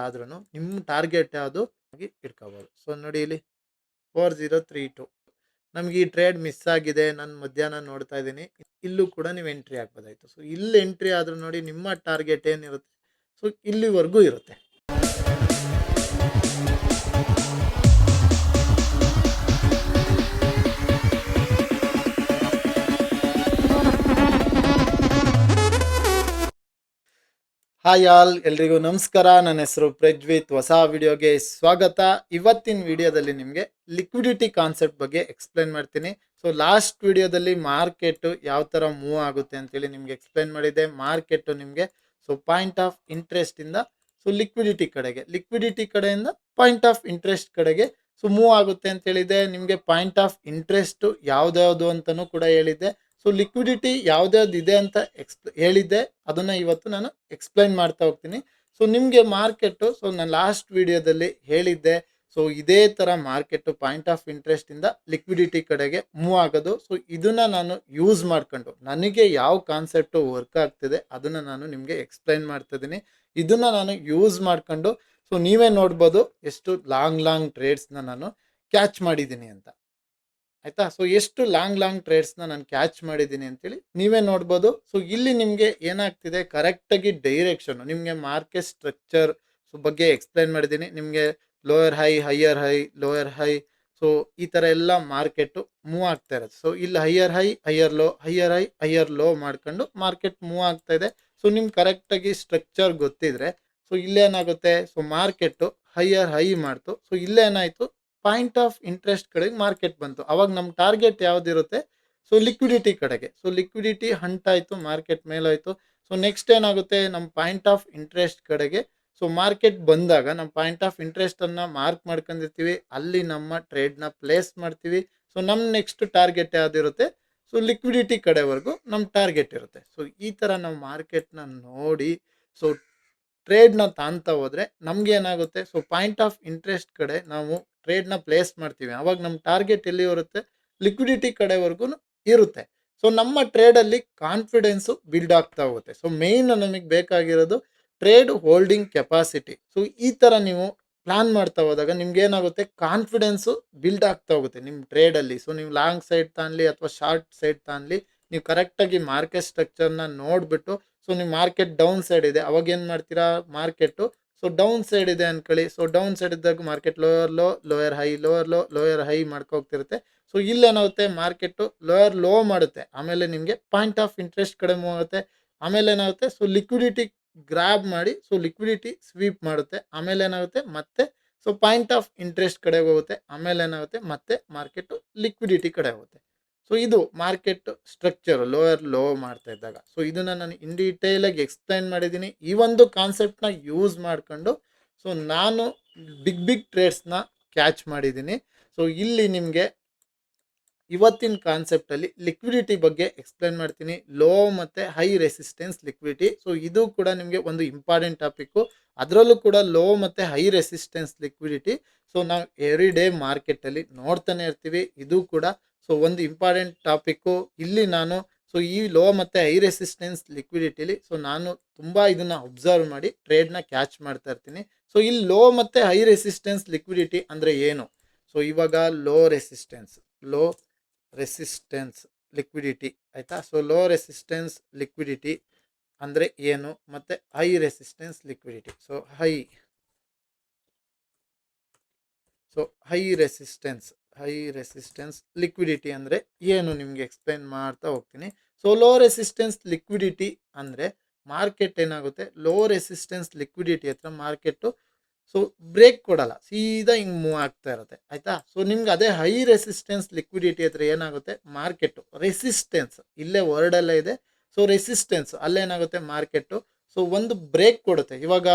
ಆದ್ರೂ ನಿಮ್ಮ ಟಾರ್ಗೆಟ್ ಯಾವುದು ಇಟ್ಕೋಬೋದು. ಸೊ ನೋಡಿ ಇಲ್ಲಿ 4032 ನಮ್ಗೆ ಈ ಟ್ರೇಡ್ ಮಿಸ್ ಆಗಿದೆ, ನಾನು ಮಧ್ಯಾಹ್ನ ನೋಡ್ತಾ ಇದ್ದೀನಿ, ಇಲ್ಲೂ ಕೂಡ ನೀವು ಎಂಟ್ರಿ ಹಾಕ್ಬೋದಾಯ್ತು. ಸೊ ಇಲ್ಲಿ ಎಂಟ್ರಿ ಆದ್ರೂ ನೋಡಿ ನಿಮ್ಮ ಟಾರ್ಗೆಟ್ ಏನಿರುತ್ತೆ ಸೊ ಇಲ್ಲಿವರೆಗೂ ಇರುತ್ತೆ. ಹಾಯ್ ಆಲ್, ಎಲ್ರಿಗೂ ನಮಸ್ಕಾರ. ನನ್ನ ಹೆಸರು ಪ್ರಜ್ವಿತ್. ಹೊಸ ವಿಡಿಯೋಗೆ ಸ್ವಾಗತ. ಇವತ್ತಿನ ವಿಡಿಯೋದಲ್ಲಿ ನಿಮಗೆ ಲಿಕ್ವಿಡಿಟಿ ಕಾನ್ಸೆಪ್ಟ್ ಬಗ್ಗೆ ಎಕ್ಸ್ಪ್ಲೈನ್ ಮಾಡ್ತೀನಿ. ಸೊ ಲಾಸ್ಟ್ ವಿಡಿಯೋದಲ್ಲಿ ಮಾರ್ಕೆಟ್ ಯಾವ ಥರ ಮೂವ್ ಆಗುತ್ತೆ ಅಂತೇಳಿ ನಿಮಗೆ ಎಕ್ಸ್ಪ್ಲೈನ್ ಮಾಡಿದೆ. ಮಾರ್ಕೆಟ್ ನಿಮಗೆ ಸೊ ಪಾಯಿಂಟ್ ಆಫ್ ಇಂಟ್ರೆಸ್ಟ್ ಇಂದ ಸೊ ಲಿಕ್ವಿಡಿಟಿ ಕಡೆಯಿಂದ ಪಾಯಿಂಟ್ ಆಫ್ ಇಂಟ್ರೆಸ್ಟ್ ಕಡೆಗೆ ಸೊ ಮೂವ್ ಆಗುತ್ತೆ ಅಂತ ಹೇಳಿದೆ. ನಿಮಗೆ ಪಾಯಿಂಟ್ ಆಫ್ ಇಂಟ್ರೆಸ್ಟ್ ಯಾವ್ದ್ಯಾವುದು ಅಂತಲೂ ಕೂಡ ಹೇಳಿದ್ದೆ. ಸೊ ಲಿಕ್ವಿಡಿಟಿ ಯಾವ್ದ್ಯಾವ್ದು ಇದೆ ಅಂತ ಹೇಳಿದ್ದೆ, ಅದನ್ನ ಇವತ್ತು ನಾನು ಎಕ್ಸ್ಪ್ಲೈನ್ ಮಾಡ್ತಾ ಹೋಗ್ತೀನಿ. ಸೊ ನಿಮಗೆ ಮಾರ್ಕೆಟ್ ಸೊ ನಾನು ಲಾಸ್ಟ್ ವಿಡಿಯೋದಲ್ಲಿ ಹೇಳಿದ್ದೆ, ಸೊ ಇದೇ ಥರ ಮಾರ್ಕೆಟ್ ಪಾಯಿಂಟ್ ಆಫ್ ಇಂಟ್ರೆಸ್ಟ್ ಇಂದ ಲಿಕ್ವಿಡಿಟಿ ಕಡೆಗೆ ಮೂವ್ ಆಗೋದು. ಸೊ ಇದನ್ನ ನಾನು ಯೂಸ್ ಮಾಡ್ಕೊಂಡು ನನಗೆ ಯಾವ ಕಾನ್ಸೆಪ್ಟ್ ವರ್ಕ್ ಆಗ್ತಿದೆ ಅದನ್ನ ನಾನು ನಿಮಗೆ ಎಕ್ಸ್ಪ್ಲೈನ್ ಮಾಡ್ತಾ ಇದ್ದೀನಿ. ಇದನ್ನ ನಾನು ಯೂಸ್ ಮಾಡ್ಕೊಂಡು ಸೊ ನೀವೇ ನೋಡ್ಬೋದು ಎಷ್ಟು ಲಾಂಗ್ ಟ್ರೇಡ್ಸ್ನ ನಾನು ಕ್ಯಾಚ್ ಮಾಡಿದ್ದೀನಿ ಅಂತ. ಆಯ್ತಾ? ಸೊ ಎಷ್ಟು ಲಾಂಗ್ ಟ್ರೇಡ್ಸ್ನ ನಾನು ಕ್ಯಾಚ್ ಮಾಡಿದ್ದೀನಿ ಅಂತೇಳಿ ನೀವೇ ನೋಡ್ಬೋದು. ಸೊ ಇಲ್ಲಿ ನಿಮಗೆ ಏನಾಗ್ತಿದೆ, ಕರೆಕ್ಟಾಗಿ ಡೈರೆಕ್ಷನ್ ನಿಮಗೆ ಮಾರ್ಕೆಟ್ ಸ್ಟ್ರಕ್ಚರ್ ಬಗ್ಗೆ ಎಕ್ಸ್ಪ್ಲೈನ್ ಮಾಡಿದ್ದೀನಿ. ನಿಮಗೆ lower high, lower high, so ಈ ಥರ ಎಲ್ಲ ಮಾರ್ಕೆಟು ಮೂವ್ ಆಗ್ತಾ ಇರೋದು. ಸೊ ಇಲ್ಲಿ higher high, higher low, higher low ಮಾಡ್ಕೊಂಡು ಮಾರ್ಕೆಟ್ ಮೂವ್ ಆಗ್ತಾ ಇದೆ. ಸೊ ನಿಮ್ಗೆ ಕರೆಕ್ಟಾಗಿ ಸ್ಟ್ರಕ್ಚರ್ ಗೊತ್ತಿದ್ರೆ ಸೊ ಇಲ್ಲೇನಾಗುತ್ತೆ, ಸೊ ಮಾರ್ಕೆಟು ಹೈಯರ್ ಹೈ ಮಾಡ್ತು. ಸೊ ಇಲ್ಲೇನಾಯಿತು, ಪಾಯಿಂಟ್ ಆಫ್ ಇಂಟ್ರೆಸ್ಟ್ ಕಡೆಗೆ ಮಾರ್ಕೆಟ್ ಬಂತು. ಅವಾಗ ನಮ್ಮ ಟಾರ್ಗೆಟ್ ಯಾವುದಿರುತ್ತೆ, ಸೊ ಲಿಕ್ವಿಡಿಟಿ ಕಡೆಗೆ. ಸೊ ಲಿಕ್ವಿಡಿಟಿ ಹಂಟಾಯಿತು, ಮಾರ್ಕೆಟ್ ಮೇಲಾಯಿತು. ಸೊ ನೆಕ್ಸ್ಟ್ ಏನಾಗುತ್ತೆ, ನಮ್ಮ ಪಾಯಿಂಟ್ ಆಫ್ ಇಂಟ್ರೆಸ್ಟ್ ಕಡೆಗೆ ಸೊ ಮಾರ್ಕೆಟ್ ಬಂದಾಗ ನಮ್ಮ ಪಾಯಿಂಟ್ ಆಫ್ ಇಂಟ್ರೆಸ್ಟನ್ನು ಮಾರ್ಕ್ ಮಾಡ್ಕೊಂಡಿರ್ತೀವಿ, ಅಲ್ಲಿ ನಮ್ಮ ಟ್ರೇಡ್ನ ಪ್ಲೇಸ್ ಮಾಡ್ತೀವಿ. ಸೊ ನಮ್ಮ ನೆಕ್ಸ್ಟ್ ಟಾರ್ಗೆಟ್ ಯಾವುದಿರುತ್ತೆ, ಸೊ ಲಿಕ್ವಿಡಿಟಿ ಕಡೆವರೆಗೂ ನಮ್ಮ ಟಾರ್ಗೆಟ್ ಇರುತ್ತೆ. ಸೊ ಈ ಥರ ನಾವು ಮಾರ್ಕೆಟ್ನ ನೋಡಿ ಸೊ ಟ್ರೇಡ್ನ ತಾಂತ ಹೋದರೆ ನಮ್ಗೆ ಏನಾಗುತ್ತೆ, ಸೊ ಪಾಯಿಂಟ್ ಆಫ್ ಇಂಟ್ರೆಸ್ಟ್ ಕಡೆ ನಾವು ಟ್ರೇಡ್ನ ಪ್ಲೇಸ್ ಮಾಡ್ತೀವಿ. ಅವಾಗ ನಮ್ಮ ಟಾರ್ಗೆಟ್ ಎಲ್ಲಿ ಇರುತ್ತೆ, ಲಿಕ್ವಿಡಿಟಿ ಕಡೆವರೆಗೂ ಇರುತ್ತೆ. ಸೊ ನಮ್ಮ ಟ್ರೇಡಲ್ಲಿ ಕಾನ್ಫಿಡೆನ್ಸು ಬಿಲ್ಡ್ ಆಗ್ತಾ ಹೋಗುತ್ತೆ. ಸೊ ಮೇಯ್ನ್ ನಮಗೆ ಬೇಕಾಗಿರೋದು ಟ್ರೇಡ್ ಹೋಲ್ಡಿಂಗ್ ಕೆಪಾಸಿಟಿ. ಸೊ ಈ ಥರ ನೀವು ಪ್ಲಾನ್ ಮಾಡ್ತಾ ಹೋದಾಗ ನಿಮ್ಗೆ ಏನಾಗುತ್ತೆ, ಕಾನ್ಫಿಡೆನ್ಸು ಬಿಲ್ಡ್ ಆಗ್ತಾ ಹೋಗುತ್ತೆ ನಿಮ್ಮ ಟ್ರೇಡಲ್ಲಿ. ಸೊ ನೀವು ಲಾಂಗ್ ಸೈಡ್ ತಾನ್ಲಿ ಅಥವಾ ಶಾರ್ಟ್ ಸೈಡ್ ತಾನ್ಲಿ, ನೀವು ಕರೆಕ್ಟಾಗಿ ಮಾರ್ಕೆಟ್ ಸ್ಟ್ರಕ್ಚರ್ನ ನೋಡಿಬಿಟ್ಟು ಸೊ ನೀವು ಮಾರ್ಕೆಟ್ ಡೌನ್ ಸೈಡ್ ಇದೆ, ಅವಾಗ ಏನು ಮಾಡ್ತೀರಾ, ಮಾರ್ಕೆಟು ಸೊ ಡೌನ್ ಸೈಡ್ ಇದೆ ಅಂದ್ಕೊಳ್ಳಿ. ಸೊ ಡೌನ್ ಸೈಡ್ ಇದ್ದಾಗ market lower low, lower high, lower high ಮಾಡ್ಕೋಗ್ತಿರುತ್ತೆ. ಸೊ ಇಲ್ಲೇನಾಗುತ್ತೆ, ಮಾರ್ಕೆಟು ಲೋಯರ್ ಲೋ ಮಾಡುತ್ತೆ, ಆಮೇಲೆ ನಿಮಗೆ ಪಾಯಿಂಟ್ ಆಫ್ ಇಂಟ್ರೆಸ್ಟ್ ಕಡೆ ಮೂವ್ ಆಗುತ್ತೆ. ಆಮೇಲೆ ಏನಾಗುತ್ತೆ, ಸೊ ಲಿಕ್ವಿಡಿಟಿ ಗ್ರಾಬ್ ಮಾಡಿ ಸೊ ಲಿಕ್ವಿಡಿಟಿ ಸ್ವೀಪ್ ಮಾಡುತ್ತೆ. ಆಮೇಲೆ ಏನಾಗುತ್ತೆ, ಮತ್ತೆ ಸೊ ಪಾಯಿಂಟ್ ಆಫ್ ಇಂಟ್ರೆಸ್ಟ್ ಕಡೆ ಹೋಗುತ್ತೆ. ಆಮೇಲೆ ಏನಾಗುತ್ತೆ, ಮತ್ತೆ ಮಾರ್ಕೆಟು ಲಿಕ್ವಿಡಿಟಿ ಕಡೆ ಹೋಗುತ್ತೆ. ಸೊ ಇದು ಮಾರ್ಕೆಟ್ ಸ್ಟ್ರಕ್ಚರ್ ಲೋಯರ್ ಲೋ ಮಾಡ್ತಾ ಇದ್ದಾಗ. ಸೊ ಇದನ್ನು ನಾನು ಇನ್ ಡೀಟೇಲಾಗಿ ಎಕ್ಸ್ಪ್ಲೈನ್ ಮಾಡಿದ್ದೀನಿ. ಈ ಒಂದು ಕಾನ್ಸೆಪ್ಟ್ನ ಯೂಸ್ ಮಾಡ್ಕೊಂಡು ಸೊ ನಾನು ಬಿಗ್ ಟ್ರೇಡ್ಸ್ನ ಕ್ಯಾಚ್ ಮಾಡಿದ್ದೀನಿ. ಸೊ ಇಲ್ಲಿ ನಿಮಗೆ ಇವತ್ತಿನ ಕಾನ್ಸೆಪ್ಟಲ್ಲಿ ಲಿಕ್ವಿಡಿಟಿ ಬಗ್ಗೆ ಎಕ್ಸ್ಪ್ಲೈನ್ ಮಾಡ್ತೀನಿ, ಲೋ ಮತ್ತು ಹೈ ರೆಸಿಸ್ಟೆನ್ಸ್ ಲಿಕ್ವಿಡಿಟಿ. ಸೊ ಇದು ಕೂಡ ನಿಮಗೆ ಒಂದು ಇಂಪಾರ್ಟೆಂಟ್ ಟಾಪಿಕ್ಕು. ಅದರಲ್ಲೂ ಕೂಡ ಲೋ ಮತ್ತು ಹೈ ರೆಸಿಸ್ಟೆನ್ಸ್ ಲಿಕ್ವಿಡಿಟಿ ಸೊ ನಾವು ಎವ್ರಿ ಡೇ ಮಾರ್ಕೆಟಲ್ಲಿ ನೋಡ್ತಾನೆ ಇರ್ತೀವಿ. ಇದು ಕೂಡ ಸೊ ಒಂದು ಇಂಪಾರ್ಟೆಂಟ್ ಟಾಪಿಕ್ಕು. ಇಲ್ಲಿ ನಾನು ಸೊ ಈ ಲೋ ಮತ್ತು ಹೈ ರೆಸಿಸ್ಟೆನ್ಸ್ ಲಿಕ್ವಿಡಿಟಿಲಿ ಸೊ ನಾನು ತುಂಬ ಇದನ್ನು ಅಬ್ಸರ್ವ್ ಮಾಡಿ ಟ್ರೇಡ್ನ ಕ್ಯಾಚ್ ಮಾಡ್ತಾ ಇರ್ತೀನಿ. ಸೊ ಇಲ್ಲಿ ಲೋ ಮತ್ತು ಹೈ ರೆಸಿಸ್ಟೆನ್ಸ್ ಲಿಕ್ವಿಡಿಟಿ ಅಂದರೆ ಏನು, ಸೊ ಇವಾಗ ಲೋ ರೆಸಿಸ್ಟೆನ್ಸ್ ಲಿಕ್ವಿಡಿಟಿ ಆಯಿತಾ. ಸೊ ಲೋ ರೆಸಿಸ್ಟೆನ್ಸ್ ಲಿಕ್ವಿಡಿಟಿ ಅಂದರೆ ಏನು, ಮತ್ತು high resistance liquidity. So high resistance liquidity ಅಂದರೆ ಏನು ನಿಮಗೆ ಎಕ್ಸ್ಪ್ಲೈನ್ ಮಾಡ್ತಾ ಹೋಗ್ತೀನಿ. ಸೊ ಲೋ ರೆಸಿಸ್ಟೆನ್ಸ್ ಲಿಕ್ವಿಡಿಟಿ ಅಂದರೆ ಮಾರ್ಕೆಟ್ ಏನಾಗುತ್ತೆ, ಲೋ ರೆಸಿಸ್ಟೆನ್ಸ್ ಲಿಕ್ವಿಡಿಟಿ ಹತ್ರ ಮಾರ್ಕೆಟು ಸೊ ಬ್ರೇಕ್ ಕೊಡಲ್ಲ, ಸೀದಾ ಹಿಂಗೆ ಮೂವ್ ಆಗ್ತಾ ಇರುತ್ತೆ ಆಯಿತಾ. ಸೊ ನಿಮ್ಗೆ ಅದೇ ಹೈ ರೆಸಿಸ್ಟೆನ್ಸ್ ಲಿಕ್ವಿಡಿಟಿ ಹತ್ರ ಏನಾಗುತ್ತೆ, ಮಾರ್ಕೆಟು ರೆಸಿಸ್ಟೆನ್ಸ್ ಇಲ್ಲೇ ವರ್ಡಲ್ಲೇ ಇದೆ. ಸೊ ರೆಸಿಸ್ಟೆನ್ಸ್ ಅಲ್ಲೇನಾಗುತ್ತೆ, ಮಾರ್ಕೆಟು ಸೊ ಒಂದು ಬ್ರೇಕ್ ಕೊಡುತ್ತೆ. ಇವಾಗ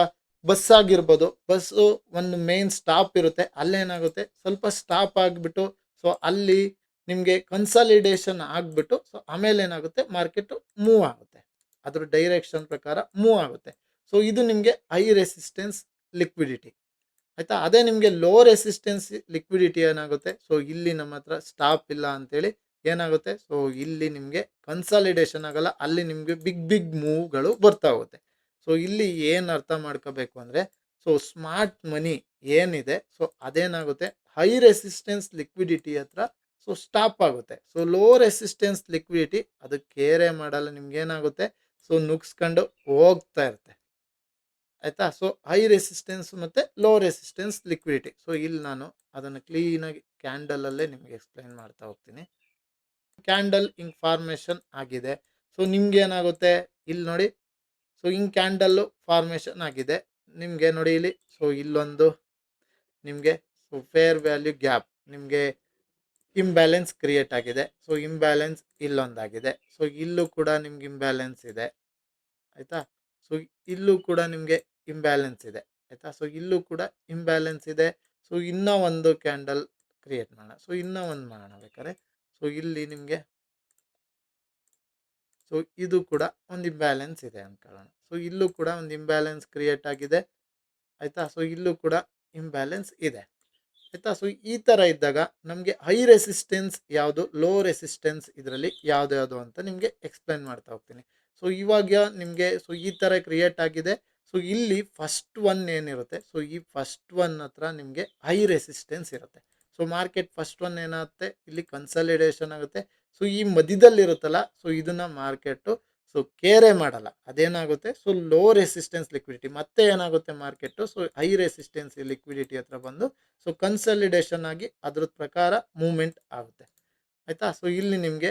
ಬಸ್ ಆಗಿರ್ಬೋದು, ಬಸ್ಸು ಒಂದು ಮೇನ್ ಸ್ಟಾಪ್ ಇರುತ್ತೆ, ಅಲ್ಲೇನಾಗುತ್ತೆ ಸ್ವಲ್ಪ ಸ್ಟಾಪ್ ಆಗಿಬಿಟ್ಟು ಸೊ ಅಲ್ಲಿ ನಿಮಗೆ ಕನ್ಸಾಲಿಡೇಷನ್ ಆಗಿಬಿಟ್ಟು ಸೊ ಆಮೇಲೆ ಏನಾಗುತ್ತೆ, ಮಾರ್ಕೆಟು ಮೂವ್ ಆಗುತ್ತೆ, ಅದ್ರ ಡೈರೆಕ್ಷನ್ ಪ್ರಕಾರ ಮೂವ್ ಆಗುತ್ತೆ. ಸೊ ಇದು ನಿಮಗೆ ಹೈ ರೆಸಿಸ್ಟೆನ್ಸ್ ಲಿಕ್ವಿಡಿಟಿ ಆಯಿತಾ. ಅದೇ ನಿಮಗೆ ಲೋ ರೆಸಿಸ್ಟೆನ್ಸ್ ಲಿಕ್ವಿಡಿಟಿ ಏನಾಗುತ್ತೆ, ಸೊ ಇಲ್ಲಿ ನಮ್ಮ ಹತ್ರ ಸ್ಟಾಪ್ ಇಲ್ಲ ಅಂತೇಳಿ ಏನಾಗುತ್ತೆ, ಸೊ ಇಲ್ಲಿ ನಿಮಗೆ ಕನ್ಸಾಲಿಡೇಷನ್ ಆಗಲ್ಲ, ಅಲ್ಲಿ ನಿಮಗೆ ಬಿಗ್ ಮೂವ್ಗಳು ಬರ್ತಾ ಹೋಗುತ್ತೆ. ಸೊ ಇಲ್ಲಿ ಏನು ಅರ್ಥ ಮಾಡ್ಕೋಬೇಕು ಅಂದರೆ, ಸೊ ಸ್ಮಾರ್ಟ್ ಮನಿ ಏನಿದೆ ಸೊ ಅದೇನಾಗುತ್ತೆ ಹೈ ರೆಸಿಸ್ಟೆನ್ಸ್ ಲಿಕ್ವಿಡಿಟಿ ಹತ್ರ ಸೊ ಸ್ಟಾಪ್ ಆಗುತ್ತೆ. ಸೊ ಲೋ ರೆಸಿಸ್ಟೆನ್ಸ್ ಲಿಕ್ವಿಡಿಟಿ ಅದು ಕೇರೆ ಮಾಡಲ್ಲ, ನಿಮ್ಗೆ ಏನಾಗುತ್ತೆ ಸೊ ನುಗ್ಸ್ಕೊಂಡು ಹೋಗ್ತಾ ಇರುತ್ತೆ ಆಯ್ತಾ. ಸೊ ಹೈ ರೆಸಿಸ್ಟೆನ್ಸ್ ಮತ್ತೆ ಲೋ ರೆಸಿಸ್ಟೆನ್ಸ್ ಲಿಕ್ವಿಡಿಟಿ, ಸೊ ಇಲ್ಲಿ ನಾನು ಅದನ್ನು ಕ್ಲೀನಾಗಿ ಕ್ಯಾಂಡಲ್ ಅಲ್ಲೇ ನಿಮ್ಗೆ ಎಕ್ಸ್ಪ್ಲೈನ್ ಮಾಡ್ತಾ ಹೋಗ್ತೀನಿ. ಕ್ಯಾಂಡಲ್ ಹಿಂಗ್ ಫಾರ್ಮೇಶನ್ ಆಗಿದೆ. ಸೊ ನಿಮ್ಗೆ ಏನಾಗುತ್ತೆ ಇಲ್ಲಿ ನೋಡಿ, ಸೊ ಹಿಂಗ್ ಕ್ಯಾಂಡಲ್ ಫಾರ್ಮೇಶನ್ ಆಗಿದೆ ನಿಮ್ಗೆ ನೋಡಿ ಇಲ್ಲಿ. ಸೊ ಇಲ್ಲೊಂದು ನಿಮ್ಗೆ ಸೊ ಫೇರ್ ವ್ಯಾಲ್ಯೂ ಗ್ಯಾಪ್ ನಿಮ್ಗೆ ಇಂಬ್ಯಾಲೆನ್ಸ್ ಕ್ರಿಯೇಟ್ ಆಗಿದೆ. ಸೊ ಇಂಬ್ಯಾಲೆನ್ಸ್ ಇಲ್ಲೊಂದಾಗಿದೆ. ಸೊ ಇಲ್ಲೂ ಕೂಡ ನಿಮ್ಗೆ ಇಂಬ್ಯಾಲೆನ್ಸ್ ಇದೆ ಆಯ್ತಾ. ಸೊ ಇಲ್ಲೂ ಕೂಡ ನಿಮ್ಗೆ ಇಂಬ್ಯಾಲೆನ್ಸ್ ಇದೆ ಆಯ್ತಾ. ಸೊ ಇಲ್ಲೂ ಕೂಡ ಇಂಬ್ಯಾಲೆನ್ಸ್ ಇದೆ. ಸೊ ಇನ್ನೂ ಒಂದು ಕ್ಯಾಂಡಲ್ ಕ್ರಿಯೇಟ್ ಮಾಡೋಣ. ಸೊ ಇನ್ನೂ ಒಂದು ಮಾಡೋಣ ಬೇಕಾದ್ರೆ. ಸೊ ಇಲ್ಲಿ ನಿಮ್ಗೆ ಸೊ ಇದು ಕೂಡ ಒಂದು ಇಂಬ್ಯಾಲೆನ್ಸ್ ಇದೆ ಅನ್ಕೊಳ್ಳೋಣ. ಸೊ ಇಲ್ಲೂ ಕೂಡ ಒಂದು ಇಂಬ್ಯಾಲೆನ್ಸ್ ಕ್ರಿಯೇಟ್ ಆಗಿದೆ ಆಯ್ತಾ. ಸೊ ಇಲ್ಲೂ ಕೂಡ ಇಂಬ್ಯಾಲೆನ್ಸ್ ಇದೆ ಆಯ್ತಾ. ಸೊ ಈ ಥರ ಇದ್ದಾಗ ನಮಗೆ ಹೈ ರೆಸಿಸ್ಟೆನ್ಸ್ ಯಾವುದು, ಲೋ ರೆಸಿಸ್ಟೆನ್ಸ್ ಇದರಲ್ಲಿ ಯಾವುದು ಅಂತ ನಿಮಗೆ ಎಕ್ಸ್ಪ್ಲೈನ್ ಮಾಡ್ತಾ ಹೋಗ್ತೀನಿ. ಸೊ ಇವಾಗ ನಿಮಗೆ ಸೊ ಈ ಥರ ಕ್ರಿಯೇಟ್ ಆಗಿದೆ. ಸೊ ಇಲ್ಲಿ ಫಸ್ಟ್ ಒನ್ ಏನಿರುತ್ತೆ, ಸೊ ಈ ಫಸ್ಟ್ ಒನ್ ಹತ್ರ ನಿಮಗೆ ಹೈ ರೆಸಿಸ್ಟೆನ್ಸ್ ಇರುತ್ತೆ. ಸೊ ಮಾರ್ಕೆಟ್ ಫಸ್ಟ್ ಒನ್ ಏನಾಗುತ್ತೆ ಇಲ್ಲಿ ಕನ್ಸಾಲಿಡೇಷನ್ ಆಗುತ್ತೆ. ಸೊ ಈ ಮಧ್ಯದಲ್ಲಿರುತ್ತಲ್ಲ, ಸೊ ಇದನ್ನ ಮಾರ್ಕೆಟು ಸೊ ಕೇರೆ ಮಾಡಲ್ಲ, ಅದೇನಾಗುತ್ತೆ ಸೊ ಲೋ ರೆಸಿಸ್ಟೆನ್ಸ್ ಲಿಕ್ವಿಡಿಟಿ. ಮತ್ತೆ ಏನಾಗುತ್ತೆ market so high resistance liquidity ಹತ್ರ ಬಂದು ಸೊ ಕನ್ಸಾಲಿಡೇಷನ್ ಆಗಿ ಅದ್ರ ಪ್ರಕಾರ ಮೂವ್ಮೆಂಟ್ ಆಗುತ್ತೆ ಆಯ್ತಾ. ಸೊ ಇಲ್ಲಿ ನಿಮಗೆ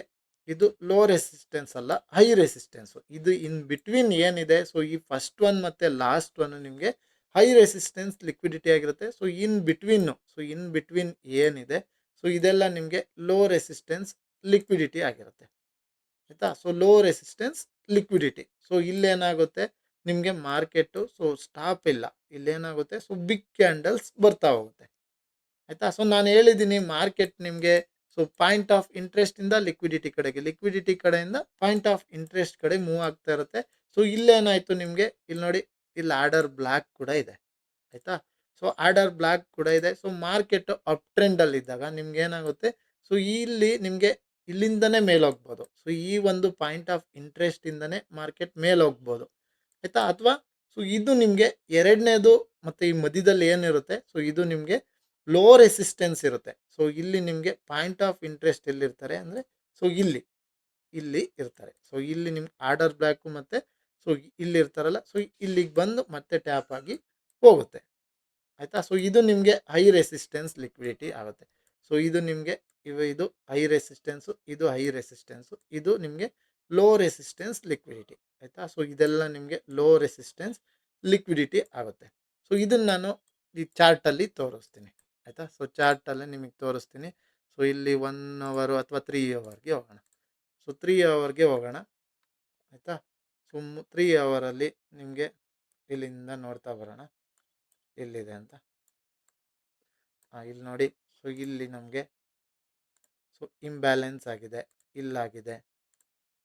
ಇದು ಲೋ ರೆಸಿಸ್ಟೆನ್ಸ್ ಅಲ್ಲ, ಹೈ ರೆಸಿಸ್ಟೆನ್ಸು. ಇದು ಇನ್ ಬಿಟ್ವೀನ್ ಏನಿದೆ ಸೊ ಈ ಫಸ್ಟ್ ಒನ್ ಮತ್ತೆ ಲಾಸ್ಟ್ ಒನ್ ನಿಮಗೆ ಹೈ ರೆಸಿಸ್ಟೆನ್ಸ್ ಲಿಕ್ವಿಡಿಟಿ ಆಗಿರುತ್ತೆ. ಸೊ ಇನ್ ಬಿಟ್ವೀನ್ ಏನಿದೆ ಸೊ ಇದೆಲ್ಲ ನಿಮಗೆ ಲೋ ರೆಸಿಸ್ಟೆನ್ಸ್ ಲಿಕ್ವಿಡಿಟಿ ಆಗಿರುತ್ತೆ ಆಯ್ತಾ. So low resistance liquidity. So ಇಲ್ಲೇನಾಗುತ್ತೆ ನಿಮಗೆ ಮಾರ್ಕೆಟು ಸೊ ಸ್ಟಾಪ್ ಇಲ್ಲ, ಇಲ್ಲೇನಾಗುತ್ತೆ ಸೊ ಬಿಗ್ ಕ್ಯಾಂಡಲ್ಸ್ ಬರ್ತಾ ಹೋಗುತ್ತೆ ಆಯ್ತಾ. ಸೊ ನಾನು ಹೇಳಿದ್ದೀನಿ ಮಾರ್ಕೆಟ್ ನಿಮಗೆ ಸೊ ಪಾಯಿಂಟ್ ಆಫ್ ಇಂಟ್ರೆಸ್ಟ್ ಇಂದ ಲಿಕ್ವಿಡಿಟಿ ಕಡೆಯಿಂದ ಪಾಯಿಂಟ್ ಆಫ್ ಇಂಟ್ರೆಸ್ಟ್ ಕಡೆ ಮೂವ್ ಆಗ್ತಾ ಇರುತ್ತೆ. ಸೊ ಇಲ್ಲೇನಾಯ್ತು ನಿಮಗೆ ಇಲ್ಲಿ ನೋಡಿ, ಇಲ್ಲಿ ಆರ್ಡರ್ ಬ್ಲಾಕ್ ಕೂಡ ಇದೆ ಆಯ್ತಾ. ಸೊ ಆರ್ಡರ್ ಬ್ಲಾಕ್ ಕೂಡ ಇದೆ. ಸೊ ಮಾರ್ಕೆಟ್ ಅಪ್ ಟ್ರೆಂಡ್ ಅಲ್ಲಿ ಇದ್ದಾಗ ನಿಮ್ಗೆ ಏನಾಗುತ್ತೆ ಸೊ ಇಲ್ಲಿ ನಿಮಗೆ ಇಲ್ಲಿಂದನೇ ಮೇಲೆ ಹೋಗ್ಬೋದು. ಸೊ ಈ ಒಂದು ಪಾಯಿಂಟ್ ಆಫ್ ಇಂಟ್ರೆಸ್ಟ್ ಇಂದನೇ ಮಾರ್ಕೆಟ್ ಮೇಲೆ ಹೋಗ್ಬೋದು ಆಯ್ತಾ. ಅಥವಾ ಸೊ ಇದು ನಿಮಗೆ ಎರಡನೇದು ಮತ್ತೆ ಈ ಮಧ್ಯದಲ್ಲಿ ಏನಿರುತ್ತೆ ಸೊ ಇದು ನಿಮಗೆ ಲೋ ರೆಸಿಸ್ಟೆನ್ಸ್ ಇರುತ್ತೆ. ಸೊ ಇಲ್ಲಿ ನಿಮಗೆ ಪಾಯಿಂಟ್ ಆಫ್ ಇಂಟ್ರೆಸ್ಟ್ ಎಲ್ಲಿರ್ತಾರೆ ಅಂದರೆ ಸೊ ಇಲ್ಲಿ ಇರ್ತಾರೆ. ಸೊ ಇಲ್ಲಿ ನಿಮ್ಗೆ ಆರ್ಡರ್ ಬ್ಲಾಕು ಮತ್ತು ಸೊ ಇಲ್ಲಿ ಇರ್ತಾರಲ್ಲ, ಸೊ ಇಲ್ಲಿಗೆ ಬಂದು ಮತ್ತೆ ಟ್ಯಾಪ್ ಆಗಿ ಹೋಗುತ್ತೆ ಆಯಿತಾ. ಸೊ ಇದು ನಿಮಗೆ ಹೈ ರೆಸಿಸ್ಟೆನ್ಸ್ ಲಿಕ್ವಿಡಿಟಿ ಆಗುತ್ತೆ. ಸೊ ಇದು ನಿಮಗೆ ಇದು ಹೈ ರೆಸಿಸ್ಟೆನ್ಸು, ಇದು ಹೈ ರೆಸಿಸ್ಟೆನ್ಸು, ಇದು ನಿಮಗೆ ಲೋ ರೆಸಿಸ್ಟೆನ್ಸ್ ಲಿಕ್ವಿಡಿಟಿ ಆಯಿತಾ. ಸೊ ಇದೆಲ್ಲ ನಿಮಗೆ ಲೋ ರೆಸಿಸ್ಟೆನ್ಸ್ ಲಿಕ್ವಿಡಿಟಿ ಆಗುತ್ತೆ. ಸೊ ಇದನ್ನು ನಾನು ಈ ಚಾರ್ಟಲ್ಲಿ ತೋರಿಸ್ತೀನಿ ಆಯಿತಾ. ಸೊ ಚಾರ್ಟಲ್ಲೇ ನಿಮಗೆ ತೋರಿಸ್ತೀನಿ. ಸೊ ಇಲ್ಲಿ 1 ಅವರ್ ಅಥವಾ 3 ಅವರ್ಗೆ ಹೋಗೋಣ. ಸೊ 3 ಅವರ್ಗೆ ಹೋಗೋಣ ಆಯಿತಾ. ಸೊ 3 ಅವರಲ್ಲಿ ನಿಮಗೆ ಇಲ್ಲಿಂದ ನೋಡ್ತಾ ಬರೋಣ ಎಲ್ಲಿದೆ ಅಂತ. ಇಲ್ಲಿ ನೋಡಿ, ಸೊ ಇಲ್ಲಿ ನಮಗೆ ಸೊ ಇಂಬ್ಯಾಲೆನ್ಸ್ ಆಗಿದೆ, ಇಲ್ಲಾಗಿದೆ.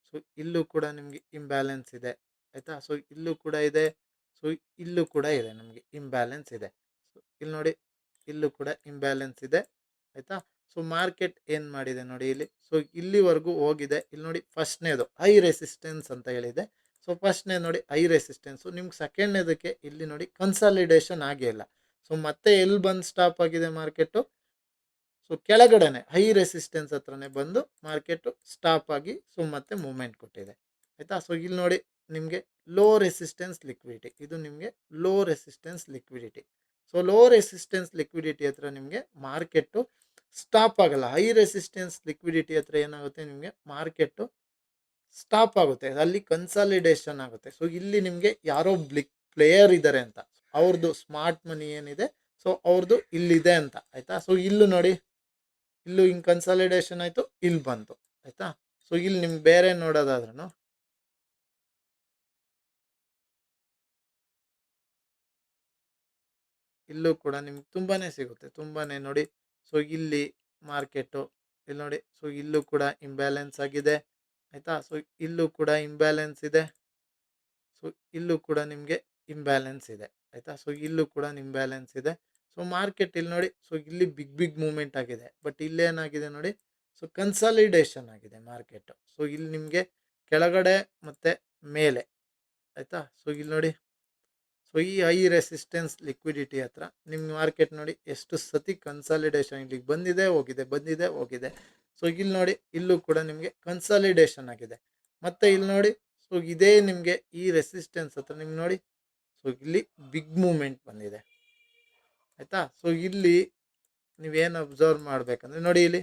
ಸೊ ಇಲ್ಲೂ ಕೂಡ ನಿಮಗೆ ಇಂಬ್ಯಾಲೆನ್ಸ್ ಇದೆ ಆಯಿತಾ. ಸೊ ಇಲ್ಲೂ ಕೂಡ ಇದೆ, ಸೊ ಇಲ್ಲೂ ಕೂಡ ಇದೆ, ನಮಗೆ ಇಂಬ್ಯಾಲೆನ್ಸ್ ಇದೆ. ಸೊ ಇಲ್ಲಿ ನೋಡಿ, ಇಲ್ಲೂ ಕೂಡ ಇಂಬ್ಯಾಲೆನ್ಸ್ ಇದೆ ಆಯಿತಾ. ಸೊ ಮಾರ್ಕೆಟ್ ಏನು ಮಾಡಿದೆ ನೋಡಿ ಇಲ್ಲಿ, ಸೊ ಇಲ್ಲಿವರೆಗೂ ಹೋಗಿದೆ. ಇಲ್ಲಿ ನೋಡಿ ಫಸ್ಟ್ನೇದು ಹೈ ರೆಸಿಸ್ಟೆನ್ಸ್ ಅಂತ ಹೇಳಿದೆ. ಸೊ ಫಸ್ಟ್ನೇ ನೋಡಿ ಹೈ ರೆಸಿಸ್ಟೆನ್ಸು, ನಿಮ್ಗೆ ಸೆಕೆಂಡ್ನೇದಕ್ಕೆ ಇಲ್ಲಿ ನೋಡಿ ಕನ್ಸಾಲಿಡೇಷನ್ ಆಗೇ ಇಲ್ಲ. ಸೊ ಮತ್ತೆ ಎಲ್ಲಿ ಬಂದು ಸ್ಟಾಪ್ ಆಗಿದೆ ಮಾರ್ಕೆಟು, ಸೊ ಕೆಳಗಡೆನೆ ಹೈ ರೆಸಿಸ್ಟೆನ್ಸ್ ಹತ್ರನೇ ಬಂದು ಮಾರ್ಕೆಟು ಸ್ಟಾಪ್ ಆಗಿ ಸೊ ಮತ್ತೆ ಮೂವ್ಮೆಂಟ್ ಕೊಟ್ಟಿದೆ ಆಯಿತಾ. ಸೊ ಇಲ್ಲಿ ನೋಡಿ ನಿಮಗೆ ಲೋ ರೆಸಿಸ್ಟೆನ್ಸ್ ಲಿಕ್ವಿಡಿಟಿ, ಇದು ನಿಮಗೆ low resistance liquidity. So low resistance liquidity ಹತ್ರ ನಿಮಗೆ ಮಾರ್ಕೆಟು ಸ್ಟಾಪ್ ಆಗಲ್ಲ. ಹೈ ರೆಸಿಸ್ಟೆನ್ಸ್ ಲಿಕ್ವಿಡಿಟಿ ಹತ್ರ ಏನಾಗುತ್ತೆ ನಿಮಗೆ ಮಾರ್ಕೆಟು ಸ್ಟಾಪ್ ಆಗುತ್ತೆ, ಅಲ್ಲಿ ಕನ್ಸಾಲಿಡೇಷನ್ ಆಗುತ್ತೆ. ಸೊ ಇಲ್ಲಿ ನಿಮಗೆ ಯಾರೋ ಪ್ಲೇಯರ್ ಇದ್ದಾರೆ ಅಂತ, ಅವ್ರದ್ದು ಸ್ಮಾರ್ಟ್ ಮನಿ ಏನಿದೆ ಸೊ ಅವ್ರದ್ದು ಇಲ್ಲಿದೆ ಅಂತ ಆಯಿತಾ. ಸೊ ಇಲ್ಲೂ ನೋಡಿ, ಇಲ್ಲೂ ಹಿಂಗೆ ಕನ್ಸಾಲಿಡೇಷನ್ ಆಯಿತು, ಇಲ್ಲಿ ಬಂತು ಆಯಿತಾ. ಸೊ ಇಲ್ಲಿ ನಿಮ್ಗೆ ಬೇರೆ ನೋಡೋದಾದ್ರೂ ಇಲ್ಲೂ ಕೂಡ ನಿಮ್ಗೆ ತುಂಬಾ ಸಿಗುತ್ತೆ, ತುಂಬಾ ನೋಡಿ. ಸೊ ಇಲ್ಲಿ ಮಾರ್ಕೆಟು ಇಲ್ಲಿ ನೋಡಿ, ಸೊ ಇಲ್ಲೂ ಕೂಡ ಇಂಬ್ಯಾಲೆನ್ಸ್ ಆಗಿದೆ ಆಯಿತಾ. ಸೊ ಇಲ್ಲೂ ಕೂಡ ಇಂಬ್ಯಾಲೆನ್ಸ್ ಇದೆ, ಸೊ ಇಲ್ಲೂ ಕೂಡ ನಿಮಗೆ ಇಂಬ್ಯಾಲೆನ್ಸ್ ಇದೆ ಆಯಿತಾ. ಸೊ ಇಲ್ಲೂ ಕೂಡ ಇಂಬ್ಯಾಲೆನ್ಸ್ ಇದೆ. ಸೊ ಮಾರ್ಕೆಟ್ ಇಲ್ಲಿ ನೋಡಿ, ಸೊ ಇಲ್ಲಿ ಬಿಗ್ ಮೂವ್ಮೆಂಟ್ ಆಗಿದೆ, ಬಟ್ ಇಲ್ಲೇನಾಗಿದೆ ನೋಡಿ, ಸೊ ಕನ್ಸಾಲಿಡೇಷನ್ ಆಗಿದೆ ಮಾರ್ಕೆಟು. ಸೊ ಇಲ್ಲಿ ನಿಮಗೆ ಕೆಳಗಡೆ ಮತ್ತು ಮೇಲೆ ಆಯಿತಾ. ಸೊ ಇಲ್ಲಿ ನೋಡಿ, ಸೊ ಈ ಹೈ ರೆಸಿಸ್ಟೆನ್ಸ್ ಲಿಕ್ವಿಡಿಟಿ ಹತ್ರ ನಿಮ್ಮ ಮಾರ್ಕೆಟ್ ನೋಡಿ ಎಷ್ಟು ಸತಿ ಕನ್ಸಾಲಿಡೇಷನ್ ಇಲ್ಲಿಗೆ ಬಂದಿದೆ ಹೋಗಿದೆ, ಬಂದಿದೆ ಹೋಗಿದೆ. ಸೊ ಇಲ್ಲಿ ನೋಡಿ, ಇಲ್ಲೂ ಕೂಡ ನಿಮಗೆ ಕನ್ಸಾಲಿಡೇಷನ್ ಆಗಿದೆ. ಮತ್ತೆ ಇಲ್ಲಿ ನೋಡಿ, ಸೊ ಇದೇ ನಿಮಗೆ ಈ ರೆಸಿಸ್ಟೆನ್ಸ್ ಹತ್ರ ನಿಮ್ಗೆ ನೋಡಿ, ಸೊ ಇಲ್ಲಿ ಬಿಗ್ ಮೂವ್ಮೆಂಟ್ ಬಂದಿದೆ ಆಯ್ತಾ. ಸೊ ಇಲ್ಲಿ ನೀವೇನು ಅಬ್ಸರ್ವ್ ಮಾಡ್ಬೇಕಂದ್ರೆ ನೋಡಿ, ಇಲ್ಲಿ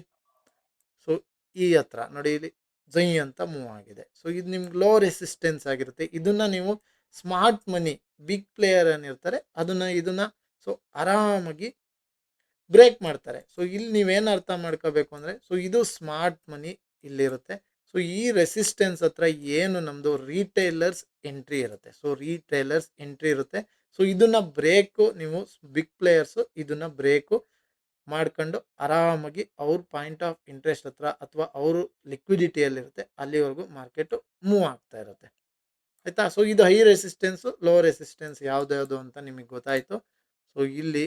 ಸೊ ಈ ಹತ್ರ ನೋಡಿ, ಇಲ್ಲಿ ಜೈ ಅಂತ ಮೂವ್ ಆಗಿದೆ. ಸೊ ಇದು ನಿಮ್ಗೆ ಲೋ ರೆಸಿಸ್ಟೆನ್ಸ್ ಆಗಿರುತ್ತೆ. ಇದನ್ನ ನೀವು ಸ್ಮಾರ್ಟ್ ಮನಿ ಬಿಗ್ ಪ್ಲೇಯರ್ ಏನಿರ್ತಾರೆ ಇದನ್ನ ಸೊ ಆರಾಮಾಗಿ ಬ್ರೇಕ್ ಮಾಡ್ತಾರೆ. ಸೊ ಇಲ್ಲಿ ನೀವೇನು ಅರ್ಥ ಮಾಡ್ಕೋಬೇಕು ಅಂದರೆ, ಸೊ ಇದು ಸ್ಮಾರ್ಟ್ ಮನಿ ಇಲ್ಲಿರುತ್ತೆ. ಸೊ ಈ ರೆಸಿಸ್ಟೆನ್ಸ್ ಹತ್ರ ಏನು ನಮ್ಮದು ರೀಟೇಲರ್ಸ್ ಎಂಟ್ರಿ ಇರುತ್ತೆ. ಸೊ ರೀಟೇಲರ್ಸ್ ಎಂಟ್ರಿ ಇರುತ್ತೆ. ಸೊ ಇದನ್ನ ಬ್ರೇಕು ನೀವು ಬಿಗ್ ಪ್ಲೇಯರ್ಸು ಇದನ್ನ ಬ್ರೇಕು ಮಾಡ್ಕೊಂಡು ಆರಾಮಾಗಿ ಅವ್ರ ಪಾಯಿಂಟ್ ಆಫ್ ಇಂಟ್ರೆಸ್ಟ್ ಹತ್ರ ಅಥವಾ ಅವರು ಲಿಕ್ವಿಡಿಟಿಯಲ್ಲಿರುತ್ತೆ ಅಲ್ಲಿವರೆಗೂ ಮಾರ್ಕೆಟು ಮೂವ್ ಆಗ್ತಾ ಇರುತ್ತೆ ಆಯಿತಾ. ಸೊ ಇದು ಹೈ ರೆಸಿಸ್ಟೆನ್ಸು, ಲೋ ರೆಸಿಸ್ಟೆನ್ಸ್ ಯಾವ್ದು ಅಂತ ನಿಮಗೆ ಗೊತ್ತಾಯಿತು. ಸೊ ಇಲ್ಲಿ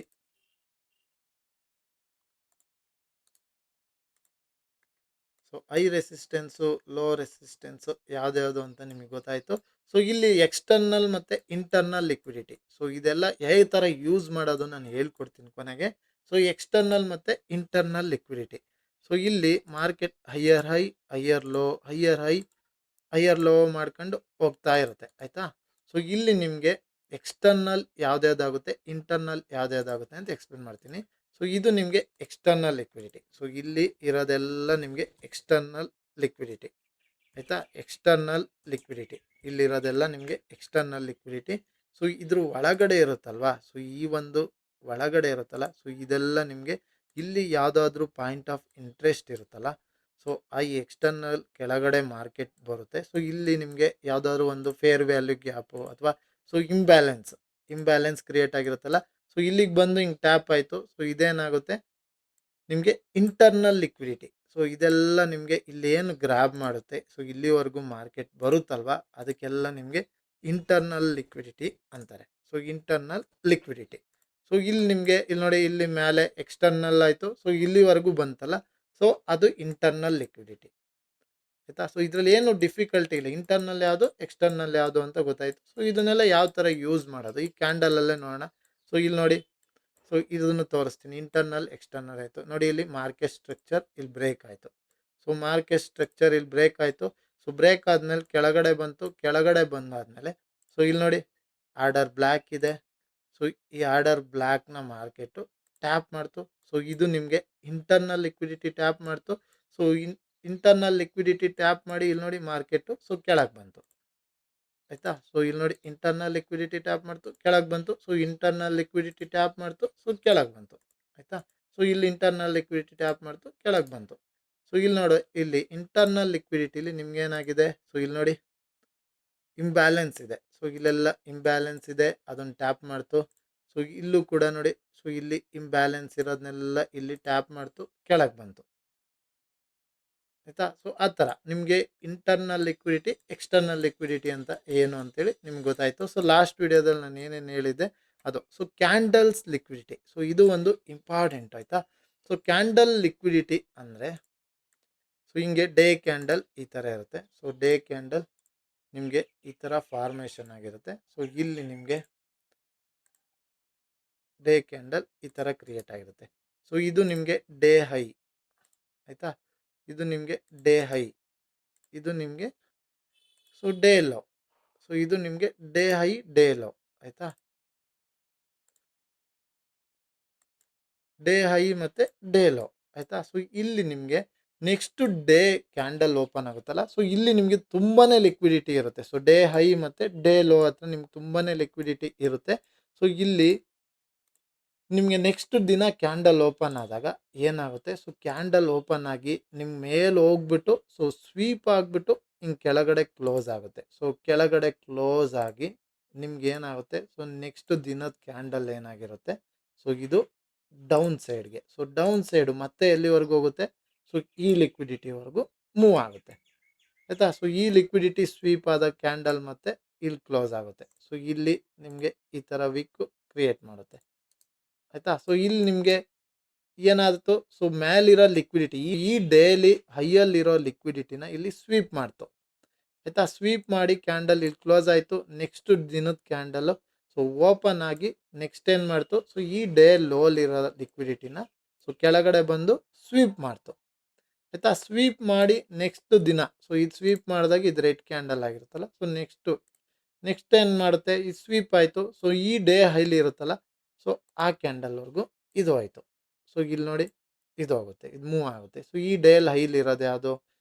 so high resistance, low resistance ಯಾವ್ದು ಅಂತ ನಿಮಗೆ ಗೊತ್ತಾಯಿತು. ಸೊ ಇಲ್ಲಿ ಎಕ್ಸ್ಟರ್ನಲ್ ಮತ್ತು ಇಂಟರ್ನಲ್ ಲಿಕ್ವಿಡಿಟಿ, ಸೊ ಇದೆಲ್ಲ ಯಾವ ಥರ ಯೂಸ್ ಮಾಡೋದು ನಾನು ಹೇಳ್ಕೊಡ್ತೀನಿ ಕೊನೆಗೆ. ಸೊ ಎಕ್ಸ್ಟರ್ನಲ್ ಮತ್ತು ಇಂಟರ್ನಲ್ ಲಿಕ್ವಿಡಿಟಿ, ಸೊ ಇಲ್ಲಿ market higher high, higher low, higher high, higher low ಮಾಡ್ಕೊಂಡು ಹೋಗ್ತಾ ಇರುತ್ತೆ ಆಯಿತಾ. ಸೊ ಇಲ್ಲಿ ನಿಮಗೆ ಎಕ್ಸ್ಟರ್ನಲ್ ಯಾವ್ದಾಗುತ್ತೆ, ಇಂಟರ್ನಲ್ ಯಾವ್ದಾಗುತ್ತೆ ಅಂತ ಎಕ್ಸ್ಪ್ಲೇನ್ ಮಾಡ್ತೀನಿ. ಸೊ ಇದು ನಿಮಗೆ ಎಕ್ಸ್ಟರ್ನಲ್ ಲಿಕ್ವಿಡಿಟಿ. ಸೊ ಇಲ್ಲಿ ಇರೋದೆಲ್ಲ ನಿಮಗೆ ಎಕ್ಸ್ಟರ್ನಲ್ ಲಿಕ್ವಿಡಿಟಿ ಆಯಿತಾ. ಎಕ್ಸ್ಟರ್ನಲ್ ಲಿಕ್ವಿಡಿಟಿ ಇಲ್ಲಿರೋದೆಲ್ಲ ನಿಮಗೆ ಎಕ್ಸ್ಟರ್ನಲ್ ಲಿಕ್ವಿಡಿಟಿ. ಸೊ ಇದ್ರ ಒಳಗಡೆ ಇರುತ್ತಲ್ವಾ, ಸೊ ಈ ಒಂದು ಒಳಗಡೆ ಇರುತ್ತಲ್ಲ, ಸೊ ಇದೆಲ್ಲ ನಿಮಗೆ ಇಲ್ಲಿ ಯಾವುದಾದ್ರೂ ಪಾಯಿಂಟ್ ಆಫ್ ಇಂಟ್ರೆಸ್ಟ್ ಇರುತ್ತಲ್ಲ, ಸೊ ಆ ಎಕ್ಸ್ಟರ್ನಲ್ ಕೆಳಗಡೆ ಮಾರ್ಕೆಟ್ ಬರುತ್ತೆ. ಸೊ ಇಲ್ಲಿ ನಿಮಗೆ ಯಾವುದಾದ್ರು ಒಂದು ಫೇರ್ ವ್ಯಾಲ್ಯೂ ಗ್ಯಾಪು ಅಥವಾ ಸೊ ಇಂಬ್ಯಾಲೆನ್ಸ್ ಕ್ರಿಯೇಟ್ ಆಗಿರುತ್ತಲ್ಲ, ಸೊ ಇಲ್ಲಿಗೆ ಬಂದು ಹಿಂಗೆ ಟ್ಯಾಪ್ ಆಯಿತು. ಸೊ ಇದೇನಾಗುತ್ತೆ ನಿಮಗೆ ಇಂಟರ್ನಲ್ ಲಿಕ್ವಿಡಿಟಿ. ಸೊ ಇದೆಲ್ಲ ನಿಮಗೆ ಇಲ್ಲಿ ಏನು ಗ್ರ್ಯಾಬ್ ಮಾಡುತ್ತೆ, ಸೊ ಇಲ್ಲಿವರೆಗೂ ಮಾರ್ಕೆಟ್ ಬರುತ್ತಲ್ವ, ಅದಕ್ಕೆಲ್ಲ ನಿಮಗೆ ಇಂಟರ್ನಲ್ ಲಿಕ್ವಿಡಿಟಿ ಅಂತಾರೆ. So internal liquidity. ಸೊ ಇಲ್ಲಿ ನಿಮಗೆ ಇಲ್ಲಿ ನೋಡಿ, ಇಲ್ಲಿ ಮೇಲೆ ಎಕ್ಸ್ಟರ್ನಲ್ ಆಯಿತು, ಸೊ ಇಲ್ಲಿವರೆಗೂ ಬಂತಲ್ಲ, ಸೊ ಅದು ಇಂಟರ್ನಲ್ ಲಿಕ್ವಿಡಿಟಿ ಆಯಿತಾ. ಸೊ ಇದರಲ್ಲಿ ಏನು ಡಿಫಿಕಲ್ಟಿ ಇಲ್ಲ, ಇಂಟರ್ನಲ್ ಯಾವುದು ಎಕ್ಸ್ಟರ್ನಲ್ ಯಾವುದು ಅಂತ ಗೊತ್ತಾಯಿತು. ಸೊ ಇದನ್ನೆಲ್ಲ ಯಾವ ಥರ ಯೂಸ್ ಮಾಡೋದು ಈ ಕ್ಯಾಂಡಲಲ್ಲೇ ನೋಡೋಣ. ಸೊ ಇಲ್ಲಿ ನೋಡಿ, ಸೊ ಇದನ್ನು ತೋರಿಸ್ತೀನಿ. ಇಂಟರ್ನಲ್ ಎಕ್ಸ್ಟರ್ನಲ್ ಆಯಿತು ನೋಡಿ, ಇಲ್ಲಿ ಮಾರ್ಕೆಟ್ ಸ್ಟ್ರಕ್ಚರ್ ಇಲ್ಲಿ ಬ್ರೇಕ್ ಆಯಿತು. ಸೊ ಮಾರ್ಕೆಟ್ ಸ್ಟ್ರಕ್ಚರ್ ಇಲ್ಲಿ ಬ್ರೇಕ್ ಆಯಿತು. ಸೊ ಬ್ರೇಕ್ ಆದಮೇಲೆ ಕೆಳಗಡೆ ಬಂತು, ಕೆಳಗಡೆ ಬಂದಾದಮೇಲೆ ಸೊ ಇಲ್ಲಿ ನೋಡಿ ಆರ್ಡರ್ ಬ್ಲ್ಯಾಕ್ ಇದೆ. ಸೊ ಈ ಆರ್ಡರ್ ಬ್ಲ್ಯಾಕ್ನ ಮಾರ್ಕೆಟು ಟ್ಯಾಪ್ ಮಾಡ್ತು. ಸೊ ಇದು ನಿಮಗೆ ಇಂಟರ್ನಲ್ ಲಿಕ್ವಿಡಿಟಿ ಟ್ಯಾಪ್ ಮಾಡ್ತು. ಸೊ ಇಂಟರ್ನಲ್ ಲಿಕ್ವಿಡಿಟಿ ಟ್ಯಾಪ್ ಮಾಡಿ ಇಲ್ಲಿ ನೋಡಿ ಮಾರ್ಕೆಟು ಸೊ ಕೆಳಗೆ ಬಂತು ಆಯಿತಾ. ಸೊ ಇಲ್ಲಿ ನೋಡಿ ಇಂಟರ್ನಲ್ ಲಿಕ್ವಿಡಿಟಿ ಟ್ಯಾಪ್ ಮಾಡ್ತು, ಕೆಳಗೆ ಬಂತು. ಸೊ ಇಂಟರ್ನಲ್ ಲಿಕ್ವಿಡಿಟಿ ಟ್ಯಾಪ್ ಮಾಡ್ತು, ಸೊ ಕೆಳಗೆ ಬಂತು ಆಯಿತಾ. ಸೊ ಇಲ್ಲಿ ಇಂಟರ್ನಲ್ ಲಿಕ್ವಿಡಿಟಿ ಟ್ಯಾಪ್ ಮಾಡ್ತು, ಕೆಳಗೆ ಬಂತು. ಸೊ ಇಲ್ಲಿ ನೋಡಿ, ಇಲ್ಲಿ ಇಂಟರ್ನಲ್ ಲಿಕ್ವಿಡಿಟಿಲಿ ನಿಮ್ಗೇನಾಗಿದೆ, ಸೊ ಇಲ್ಲಿ ನೋಡಿ ಇಂಬ್ಯಾಲೆನ್ಸ್ ಇದೆ. ಸೊ ಇಲ್ಲೆಲ್ಲ ಇಂಬ್ಯಾಲೆನ್ಸ್ ಇದೆ, ಅದನ್ನು ಟ್ಯಾಪ್ ಮಾಡ್ತು. ಸೊ ಇಲ್ಲೂ ಕೂಡ ನೋಡಿ, ಸೊ ಇಲ್ಲಿ ಇಂಬ್ಯಾಲೆನ್ಸ್ ಇರೋದನ್ನೆಲ್ಲ ಇಲ್ಲಿ ಟ್ಯಾಪ್ ಮಾಡ್ತು, ಕೆಳಗೆ ಬಂತು ಆಯಿತಾ. ಸೊ ಆ ಥರ ನಿಮಗೆ ಇಂಟರ್ನಲ್ ಲಿಕ್ವಿಡಿಟಿ, ಎಕ್ಸ್ಟರ್ನಲ್ ಲಿಕ್ವಿಡಿಟಿ ಅಂತ ಏನು ಅಂತೇಳಿ ನಿಮ್ಗೆ ಗೊತ್ತಾಯಿತು. ಸೊ ಲಾಸ್ಟ್ ವಿಡಿಯೋದಲ್ಲಿ ನಾನು ಏನೇನು ಹೇಳಿದ್ದೆ ಅದು. ಸೊ ಕ್ಯಾಂಡಲ್ಸ್ ಲಿಕ್ವಿಡಿಟಿ, ಸೊ ಇದು ಒಂದು ಇಂಪಾರ್ಟೆಂಟ್ ಆಯಿತಾ. ಸೊ ಕ್ಯಾಂಡಲ್ ಲಿಕ್ವಿಡಿಟಿ ಅಂದರೆ ಸೊ ಹಿಂಗೆ ಡೇ ಕ್ಯಾಂಡಲ್ ಈ ಥರ ಇರುತ್ತೆ. ಸೊ ಡೇ ಕ್ಯಾಂಡಲ್ ನಿಮಗೆ ಈ ಥರ ಫಾರ್ಮೇಷನ್ ಆಗಿರುತ್ತೆ. ಸೊ ಇಲ್ಲಿ ನಿಮಗೆ ಡೇ ಕ್ಯಾಂಡಲ್ ಈ ಥರ ಕ್ರಿಯೇಟ್ ಆಗಿರುತ್ತೆ. ಸೊ ಇದು ನಿಮಗೆ ಡೇ ಹೈ ಆಯಿತಾ, ಇದು ನಿಮಗೆ ಡೇ ಹೈ, ಇದು ನಿಮಗೆ ಸೊ ಡೇ ಲೋ. ಸೊ ಇದು ನಿಮಗೆ ಡೇ ಹೈ, ಡೇ ಲೋ ಆಯಿತಾ, ಡೇ ಹೈ ಮತ್ತು ಡೇ ಲೋ ಆಯಿತಾ. ಸೊ ಇಲ್ಲಿ ನಿಮಗೆ ನೆಕ್ಸ್ಟ್ ಡೇ ಕ್ಯಾಂಡಲ್ ಓಪನ್ ಆಗುತ್ತಲ್ಲ, ಸೊ ಇಲ್ಲಿ ನಿಮಗೆ ತುಂಬಾ ಲಿಕ್ವಿಡಿಟಿ ಇರುತ್ತೆ. ಸೊ ಡೇ ಹೈ ಮತ್ತು ಡೇ ಲೋ ಹತ್ರ ನಿಮ್ಗೆ ತುಂಬಾ ಲಿಕ್ವಿಡಿಟಿ ಇರುತ್ತೆ. ಸೊ ಇಲ್ಲಿ ನಿಮಗೆ ನೆಕ್ಸ್ಟ್ ದಿನ ಕ್ಯಾಂಡಲ್ ಓಪನ್ ಆದಾಗ ಏನಾಗುತ್ತೆ, ಸೊ ಕ್ಯಾಂಡಲ್ ಓಪನ್ ಆಗಿ ನಿಮ್ಮ ಮೇಲೆ ಹೋಗ್ಬಿಟ್ಟು ಸೊ ಸ್ವೀಪ್ ಆಗಿಬಿಟ್ಟು ಹಿಂಗೆ ಕೆಳಗಡೆ ಕ್ಲೋಸ್ ಆಗುತ್ತೆ. ಸೊ ಕೆಳಗಡೆ ಕ್ಲೋಸ್ ಆಗಿ ನಿಮ್ಗೆ ಏನಾಗುತ್ತೆ, ಸೊ ನೆಕ್ಸ್ಟ್ ದಿನದ ಕ್ಯಾಂಡಲ್ ಏನಾಗಿರುತ್ತೆ, ಸೊ ಇದು ಡೌನ್ ಸೈಡ್ಗೆ, ಸೊ ಡೌನ್ ಸೈಡು ಮತ್ತೆ ಎಲ್ಲಿವರೆಗೂ ಹೋಗುತ್ತೆ, ಸೊ ಈ ಲಿಕ್ವಿಡಿಟಿವರೆಗೂ ಮೂವ್ ಆಗುತ್ತೆ ಆಯಿತಾ. ಸೊ ಈ ಲಿಕ್ವಿಡಿಟಿ ಸ್ವೀಪ್ ಆದ ಕ್ಯಾಂಡಲ್ ಮತ್ತೆ ಇಲ್ಲಿ ಕ್ಲೋಸ್ ಆಗುತ್ತೆ. ಸೊ ಇಲ್ಲಿ ನಿಮಗೆ ಈ ಥರ ವಿಕ್ ಕ್ರಿಯೇಟ್ ಮಾಡುತ್ತೆ ಆಯಿತಾ. ಸೊ ಇಲ್ಲಿ ನಿಮಗೆ ಏನಾಯಿತು, ಸೊ ಮೇಲಿರೋ ಲಿಕ್ವಿಡಿಟಿ ಈ ಡೇಲಿ ಹೈಯಲ್ಲಿರೋ ಲಿಕ್ವಿಡಿಟಿನ ಇಲ್ಲಿ ಸ್ವೀಪ್ ಮಾಡ್ತು ಆಯಿತಾ. ಸ್ವೀಪ್ ಮಾಡಿ ಕ್ಯಾಂಡಲ್ ಇಲ್ಲಿ ಕ್ಲೋಸ್ ಆಯಿತು. ನೆಕ್ಸ್ಟ್ ದಿನದ ಕ್ಯಾಂಡಲ್ಲು ಸೊ ಓಪನ್ ಆಗಿ ನೆಕ್ಸ್ಟ್ ಏನು ಮಾಡ್ತು, ಸೊ ಈ ಡೇ ಲೋಲಿರೋ ಲಿಕ್ವಿಡಿಟಿನ ಸೊ ಕೆಳಗಡೆ ಬಂದು ಸ್ವೀಪ್ ಮಾಡ್ತು. ಆಯಿತಾ, ಸ್ವೀಪ್ ಮಾಡಿ ನೆಕ್ಸ್ಟ್ ದಿನ ಸೊ ಇದು ಸ್ವೀಪ್ ಮಾಡಿದಾಗ ಇದು ರೆಡ್ ಕ್ಯಾಂಡಲ್ ಆಗಿರುತ್ತಲ್ಲ, ಸೊ ನೆಕ್ಸ್ಟ್ ಏನು ಮಾಡುತ್ತೆ, ಈ ಸ್ವೀಪ್ ಆಯಿತು. ಸೊ ಈ ಡೇ ಹೈಲಿ ಇರುತ್ತಲ್ಲ, ಸೊ ಆ ಕ್ಯಾಂಡಲ್ವರೆಗೂ ಇದು ಆಯಿತು. ಸೊ ಇಲ್ಲಿ ನೋಡಿ ಇದು ಹೋಗುತ್ತೆ, ಇದು ಮೂವ್ ಆಗುತ್ತೆ. ಸೊ ಈ ಡೇಲಿ ಹೈಲಿ ಇರೋದು ಯಾವುದು,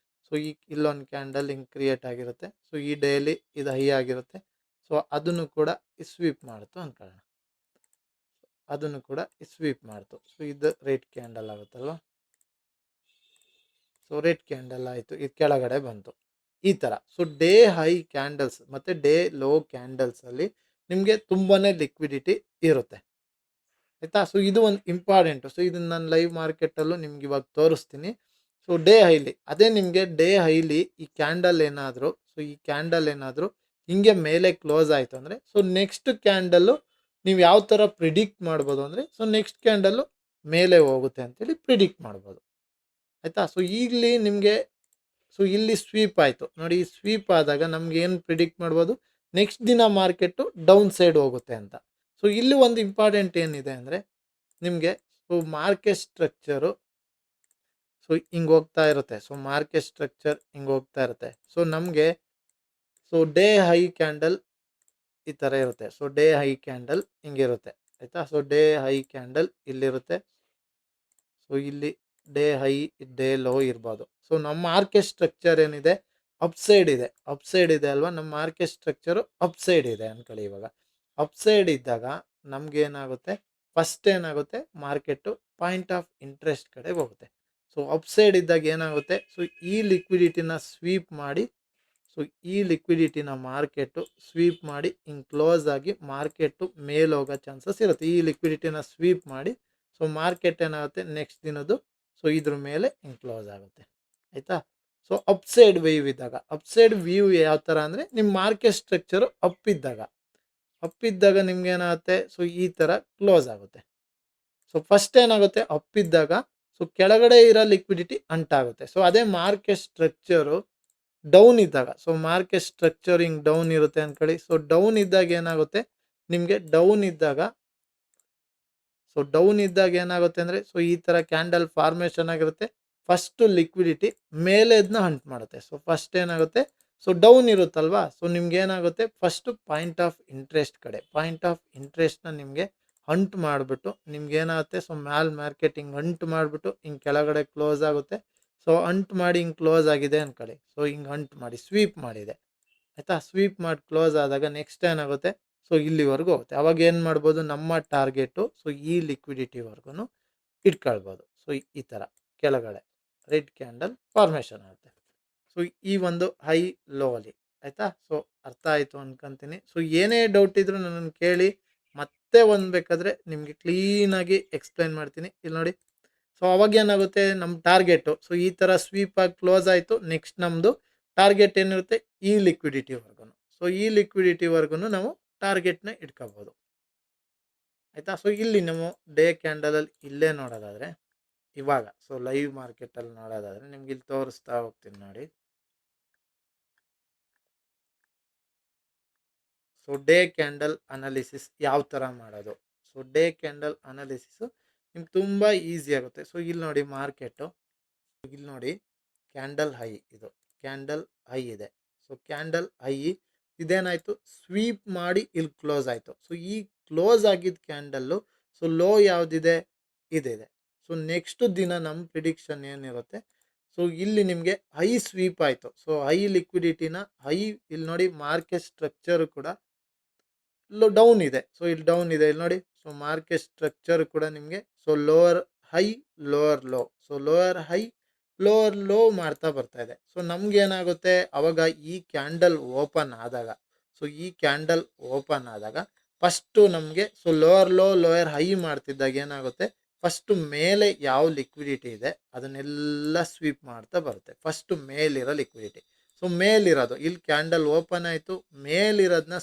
ಸೊ ಈ ಇಲ್ಲೊಂದು ಕ್ಯಾಂಡಲ್ ಹಿಂಗೆ ಕ್ರಿಯೇಟ್ ಆಗಿರುತ್ತೆ. ಸೊ ಈ ಡೇಲಿ ಇದು ಹೈ ಆಗಿರುತ್ತೆ. ಸೊ ಅದನ್ನು ಕೂಡ ಸ್ವೀಪ್ ಮಾಡ್ತು ಅನ್ಕೊಳ್ಳೋಣ, ಅದನ್ನು ಕೂಡ ಸ್ವೀಪ್ ಮಾಡ್ತು. ಸೊ ಇದು ರೆಡ್ ಕ್ಯಾಂಡಲ್ ಆಗುತ್ತಲ್ವ, ಸೊ ರೆಡ್ ಕ್ಯಾಂಡಲ್ ಆಯಿತು, ಇದು ಕೆಳಗಡೆ ಬಂತು ಈ ಥರ. ಸೊ ಡೇ ಹೈ ಕ್ಯಾಂಡಲ್ಸ್ ಮತ್ತು ಡೇ ಲೋ ಕ್ಯಾಂಡಲ್ಸಲ್ಲಿ ನಿಮಗೆ ತುಂಬಾ ಲಿಕ್ವಿಡಿಟಿ ಇರುತ್ತೆ. ಆಯಿತಾ, ಸೊ ಇದು ಒಂದು ಇಂಪಾರ್ಟೆಂಟು. ಸೊ ಇದನ್ನು ನಾನು ಲೈವ್ ಮಾರ್ಕೆಟಲ್ಲೂ ನಿಮ್ಗೆ ಇವಾಗ ತೋರಿಸ್ತೀನಿ. ಸೊ ಡೇ ಹೈಲಿ ಅದೇ ನಿಮಗೆ ಡೇ ಹೈಲಿ ಈ ಕ್ಯಾಂಡಲ್ ಏನಾದರೂ ಹಿಂಗೆ ಮೇಲೆ ಕ್ಲೋಸ್ ಆಯಿತು ಅಂದರೆ, ಸೊ ನೆಕ್ಸ್ಟ್ ಕ್ಯಾಂಡಲ್ಲು ನೀವು ಯಾವ ಥರ ಪ್ರಿಡಿಕ್ಟ್ ಮಾಡ್ಬೋದು ಅಂದರೆ, ಸೊ ನೆಕ್ಸ್ಟ್ ಕ್ಯಾಂಡಲ್ಲು ಮೇಲೆ ಹೋಗುತ್ತೆ ಅಂತೇಳಿ ಪ್ರಿಡಿಕ್ಟ್ ಮಾಡ್ಬೋದು. ಆಯಿತಾ, ಸೊ ಇಲ್ಲಿ ನಿಮಗೆ ಸೊ ಇಲ್ಲಿ ಸ್ವೀಪ್ ಆಯಿತು ನೋಡಿ, ಈ ಸ್ವೀಪ್ ಆದಾಗ ನಮ್ಗೆ ಏನು ಪ್ರಿಡಿಕ್ಟ್ ಮಾಡ್ಬೋದು, ನೆಕ್ಸ್ಟ್ ದಿನ ಮಾರ್ಕೆಟು ಡೌನ್ ಸೈಡ್ ಹೋಗುತ್ತೆ ಅಂತ. ಸೊ ಇಲ್ಲಿ ಒಂದು ಇಂಪಾರ್ಟೆಂಟ್ ಏನಿದೆ ಅಂದರೆ ನಿಮಗೆ, ಸೊ ಮಾರ್ಕೆಟ್ ಸ್ಟ್ರಕ್ಚರು ಸೊ ಹಿಂಗೆ ಹೋಗ್ತಾ ಇರುತ್ತೆ. ಸೊ ಮಾರ್ಕೆಟ್ ಸ್ಟ್ರಕ್ಚರ್ ಹಿಂಗೆ ಹೋಗ್ತಾ ಇರುತ್ತೆ. ಸೊ ನಮಗೆ ಸೊ ಡೇ ಹೈ ಕ್ಯಾಂಡಲ್ ಈ ಥರ ಇರುತ್ತೆ. ಸೊ ಡೇ ಹೈ ಕ್ಯಾಂಡಲ್ ಹಿಂಗಿರುತ್ತೆ. ಆಯಿತಾ, ಸೊ ಡೇ ಹೈ ಕ್ಯಾಂಡಲ್ ಇಲ್ಲಿರುತ್ತೆ. ಸೊ ಇಲ್ಲಿ ಡೇ ಹೈ ಡೇ ಲೋ ಇರ್ಬೋದು. ಸೊ ನಮ್ಮ ಮಾರ್ಕೆಟ್ ಸ್ಟ್ರಕ್ಚರ್ ಏನಿದೆ, ಅಪ್ಸೈಡ್ ಇದೆ ಅಲ್ವಾ, ನಮ್ಮ ಮಾರ್ಕೆಟ್ ಸ್ಟ್ರಕ್ಚರು ಅಪ್ಸೈಡ್ ಇದೆ ಅಂದ್ಕೊಳ್ಳಿ. ಇವಾಗ ಅಪ್ಸೈಡ್ ಇದ್ದಾಗ ನಮಗೇನಾಗುತ್ತೆ, ಫಸ್ಟ್ ಏನಾಗುತ್ತೆ, ಮಾರ್ಕೆಟು ಪಾಯಿಂಟ್ ಆಫ್ ಇಂಟ್ರೆಸ್ಟ್ ಕಡೆ ಹೋಗುತ್ತೆ. ಸೊ ಅಪ್ಸೈಡ್ ಇದ್ದಾಗ ಏನಾಗುತ್ತೆ, ಸೊ ಈ ಲಿಕ್ವಿಡಿಟಿನ ಸ್ವೀಪ್ ಮಾಡಿ, ಸೊ ಈ ಲಿಕ್ವಿಡಿಟಿನ ಮಾರ್ಕೆಟು ಸ್ವೀಪ್ ಮಾಡಿ ಹಿಂಗೆ ಕ್ಲೋಸ್ ಆಗಿ ಮಾರ್ಕೆಟು ಮೇಲೆ ಹೋಗೋ ಚಾನ್ಸಸ್ ಇರುತ್ತೆ. ಈ ಲಿಕ್ವಿಡಿಟಿನ ಸ್ವೀಪ್ ಮಾಡಿ ಸೊ ಮಾರ್ಕೆಟ್ ಏನಾಗುತ್ತೆ, ನೆಕ್ಸ್ಟ್ ದಿನದ್ದು ಸೊ ಇದ್ರ ಮೇಲೆ ಹಿಂಗೆ ಕ್ಲೋಸ್ ಆಗುತ್ತೆ. ಆಯಿತಾ, ಸೊ ಅಪ್ಸೈಡ್ ವ್ಯೂ ಯಾವ ಥರ ಅಂದರೆ, ನಿಮ್ಮ ಮಾರ್ಕೆಟ್ ಸ್ಟ್ರಕ್ಚರು ಅಪ್ಪಿದ್ದಾಗ ನಿಮ್ಗೇನಾಗುತ್ತೆ, ಸೊ ಈ ಥರ ಕ್ಲೋಸ್ ಆಗುತ್ತೆ. ಸೊ ಫಸ್ಟ್ ಏನಾಗುತ್ತೆ, ಅಪ್ಪಿದ್ದಾಗ ಸೊ ಕೆಳಗಡೆ ಇರೋ ಲಿಕ್ವಿಡಿಟಿ ಅಂಟಾಗುತ್ತೆ. ಸೊ ಅದೇ ಮಾರ್ಕೆಟ್ ಸ್ಟ್ರಕ್ಚರು ಡೌನ್ ಇದ್ದಾಗ, ಸೊ ಮಾರ್ಕೆಟ್ ಸ್ಟ್ರಕ್ಚರ್ ಹಿಂಗೆ ಡೌನ್ ಇರುತ್ತೆ ಅಂದ್ಕೊಳ್ಳಿ. ಸೊ ಡೌನ್ ಇದ್ದಾಗ ಏನಾಗುತ್ತೆ ನಿಮಗೆ, ಡೌನ್ ಇದ್ದಾಗ ಏನಾಗುತ್ತೆ ಅಂದರೆ, ಸೊ ಈ ಥರ ಕ್ಯಾಂಡಲ್ ಫಾರ್ಮೇಷನ್ ಆಗಿರುತ್ತೆ. ಫಸ್ಟು ಲಿಕ್ವಿಡಿಟಿ ಮೇಲೆ ಇದನ್ನ ಹಂಟ್ ಮಾಡುತ್ತೆ. ಸೊ ಫಸ್ಟ್ ಏನಾಗುತ್ತೆ, ಸೊ ಡೌನ್ ಇರುತ್ತಲ್ವಾ, ಸೊ ನಿಮ್ಗೆ ಏನಾಗುತ್ತೆ, ಫಸ್ಟು ಪಾಯಿಂಟ್ ಆಫ್ ಇಂಟ್ರೆಸ್ಟ್ನ ನಿಮಗೆ ಹಂಟ್ ಮಾಡಿಬಿಟ್ಟು ನಿಮ್ಗೇನಾಗುತ್ತೆ, ಸೊ ಮಾರ್ಕೆಟಿಂಗ್ ಹಂಟ್ ಮಾಡಿಬಿಟ್ಟು ಹಿಂಗೆ ಕೆಳಗಡೆ ಕ್ಲೋಸ್ ಆಗುತ್ತೆ. ಸೊ ಹಂಟ್ ಮಾಡಿ ಹಿಂಗೆ ಕ್ಲೋಸ್ ಆಗಿದೆ ಅಂದ್ಕೊಳ್ಳಿ. ಸೊ ಹಿಂಗೆ ಹಂಟ್ ಮಾಡಿ ಸ್ವೀಪ್ ಮಾಡಿದೆ. ಆಯಿತಾ, ಸ್ವೀಪ್ ಮಾಡಿ ಕ್ಲೋಸ್ ಆದಾಗ ನೆಕ್ಸ್ಟ್ ಏನಾಗುತ್ತೆ, ಸೊ ಇಲ್ಲಿವರೆಗೂ ಹೋಗುತ್ತೆ. ಅವಾಗ ಏನು ಮಾಡ್ಬೋದು, ನಮ್ಮ ಟಾರ್ಗೆಟು ಸೊ ಈ ಲಿಕ್ವಿಡಿಟಿವರೆಗೂ ಇಟ್ಕೊಳ್ಬೋದು. ಸೊ ಈ ಥರ ಕೆಳಗಡೆ ರೆಡ್ ಕ್ಯಾಂಡಲ್ ಫಾರ್ಮೇಷನ್ ಆಗುತ್ತೆ. ಸೊ ಈ ಒಂದು ಹೈ ಲೋ ಅಲ್ಲಿ. ಆಯಿತಾ, ಸೊ ಅರ್ಥ ಆಯಿತು ಅನ್ಕೊಂತೀನಿ. ಸೊ ಏನೇ ಡೌಟ್ ಇದ್ರೂ ನನ್ನನ್ನು ಕೇಳಿ, ಮತ್ತೆ ಒಂದು ಬೇಕಾದರೆ ನಿಮಗೆ ಕ್ಲೀನಾಗಿ ಎಕ್ಸ್ಪ್ಲೈನ್ ಮಾಡ್ತೀನಿ. ಇಲ್ಲಿ ನೋಡಿ, ಸೊ ಅವಾಗ ಏನಾಗುತ್ತೆ, ನಮ್ಮ ಟಾರ್ಗೆಟು ಸೊ ಈ ಥರ ಸ್ವೀಪ್ ಆಗಿ ಕ್ಲೋಸ್ ಆಯಿತು. ನೆಕ್ಸ್ಟ್ ನಮ್ಮದು ಟಾರ್ಗೆಟ್ ಏನಿರುತ್ತೆ, ಈ ಲಿಕ್ವಿಡಿಟಿವರೆಗೂ. ಸೊ ಈ ಲಿಕ್ವಿಡಿಟಿವರೆಗೂ ನಾವು ಟಾರ್ಗೆಟ್ನ ಇಟ್ಕೋಬೋದು. ಆಯಿತಾ, ಸೊ ಇಲ್ಲಿ ನಾವು ಡೇ ಕ್ಯಾಂಡಲಲ್ಲಿ ಇಲ್ಲೇ ನೋಡೋದಾದರೆ, ಇವಾಗ ಸೊ ಲೈವ್ ಮಾರ್ಕೆಟಲ್ಲಿ ನೋಡೋದಾದರೆ ನಿಮ್ಗೆ ಇಲ್ಲಿ ತೋರಿಸ್ತಾ ಹೋಗ್ತೀನಿ ನೋಡಿ. ಸೊ ಡೇ ಕ್ಯಾಂಡಲ್ ಅನಾಲಿಸಿಸ್ ಯಾವ ಥರ ಮಾಡೋದು, ಸೊ ಡೇ ಕ್ಯಾಂಡಲ್ ಅನಾಲಿಸಿಸು ನಿಮ್ಗೆ ತುಂಬ ಈಸಿ ಆಗುತ್ತೆ. ಸೊ ಇಲ್ಲಿ ನೋಡಿ ಮಾರ್ಕೆಟು, ಇಲ್ಲಿ ನೋಡಿ ಕ್ಯಾಂಡಲ್ ಹೈ, ಇದು ಕ್ಯಾಂಡಲ್ ಹೈ ಇದೆ. ಸೊ ಕ್ಯಾಂಡಲ್ ಹೈ ಇದೇನಾಯಿತು, ಸ್ವೀಪ್ ಮಾಡಿ ಇಲ್ಲಿ ಕ್ಲೋಸ್ ಆಯಿತು. ಸೊ ಈ ಕ್ಲೋಸ್ ಆಗಿದ್ದ ಕ್ಯಾಂಡಲ್ಲು ಸೊ ಲೋ ಯಾವುದಿದೆ, ಇದಿದೆ. ಸೊ ನೆಕ್ಸ್ಟ್ ದಿನ ನಮ್ಮ ಪ್ರಿಡಿಕ್ಷನ್ ಏನಿರುತ್ತೆ, ಸೊ ಇಲ್ಲಿ ನಿಮಗೆ ಹೈ ಸ್ವೀಪ್ ಆಯಿತು. ಸೊ ಹೈ ಲಿಕ್ವಿಡಿಟಿನ ಇಲ್ಲಿ ನೋಡಿ ಮಾರ್ಕೆಟ್ ಸ್ಟ್ರಕ್ಚರು ಕೂಡ ಡೌನ್ ಇದೆ. ಸೊ ಇಲ್ಲಿ ಡೌನ್ ಇದೆ, ಇಲ್ಲಿ ನೋಡಿ. ಸೊ ಮಾರ್ಕೆಟ್ ಸ್ಟ್ರಕ್ಚರ್ ಕೂಡ ನಿಮಗೆ so lower high lower low, so lower high lower low ಮಾಡ್ತಾ ಬರ್ತಾ ಇದೆ. ಸೊ ನಮ್ಗೇನಾಗುತ್ತೆ, ಅವಾಗ ಈ ಕ್ಯಾಂಡಲ್ ಓಪನ್ ಆದಾಗ ಫಸ್ಟು ನಮಗೆ so lower low lower high ಮಾಡ್ತಿದ್ದಾಗ ಏನಾಗುತ್ತೆ, ಫಸ್ಟು ಮೇಲೆ ಯಾವ ಲಿಕ್ವಿಡಿಟಿ ಇದೆ ಅದನ್ನೆಲ್ಲ ಸ್ವೀಪ್ ಮಾಡ್ತಾ ಬರುತ್ತೆ. ಫಸ್ಟು ಮೇಲಿರೋ ಲಿಕ್ವಿಡಿಟಿ, ಸೊ ಮೇಲಿರೋದು ಇಲ್ಲಿ ಕ್ಯಾಂಡಲ್ ಓಪನ್ ಆಯಿತು, ಮೇಲಿರೋದನ್ನ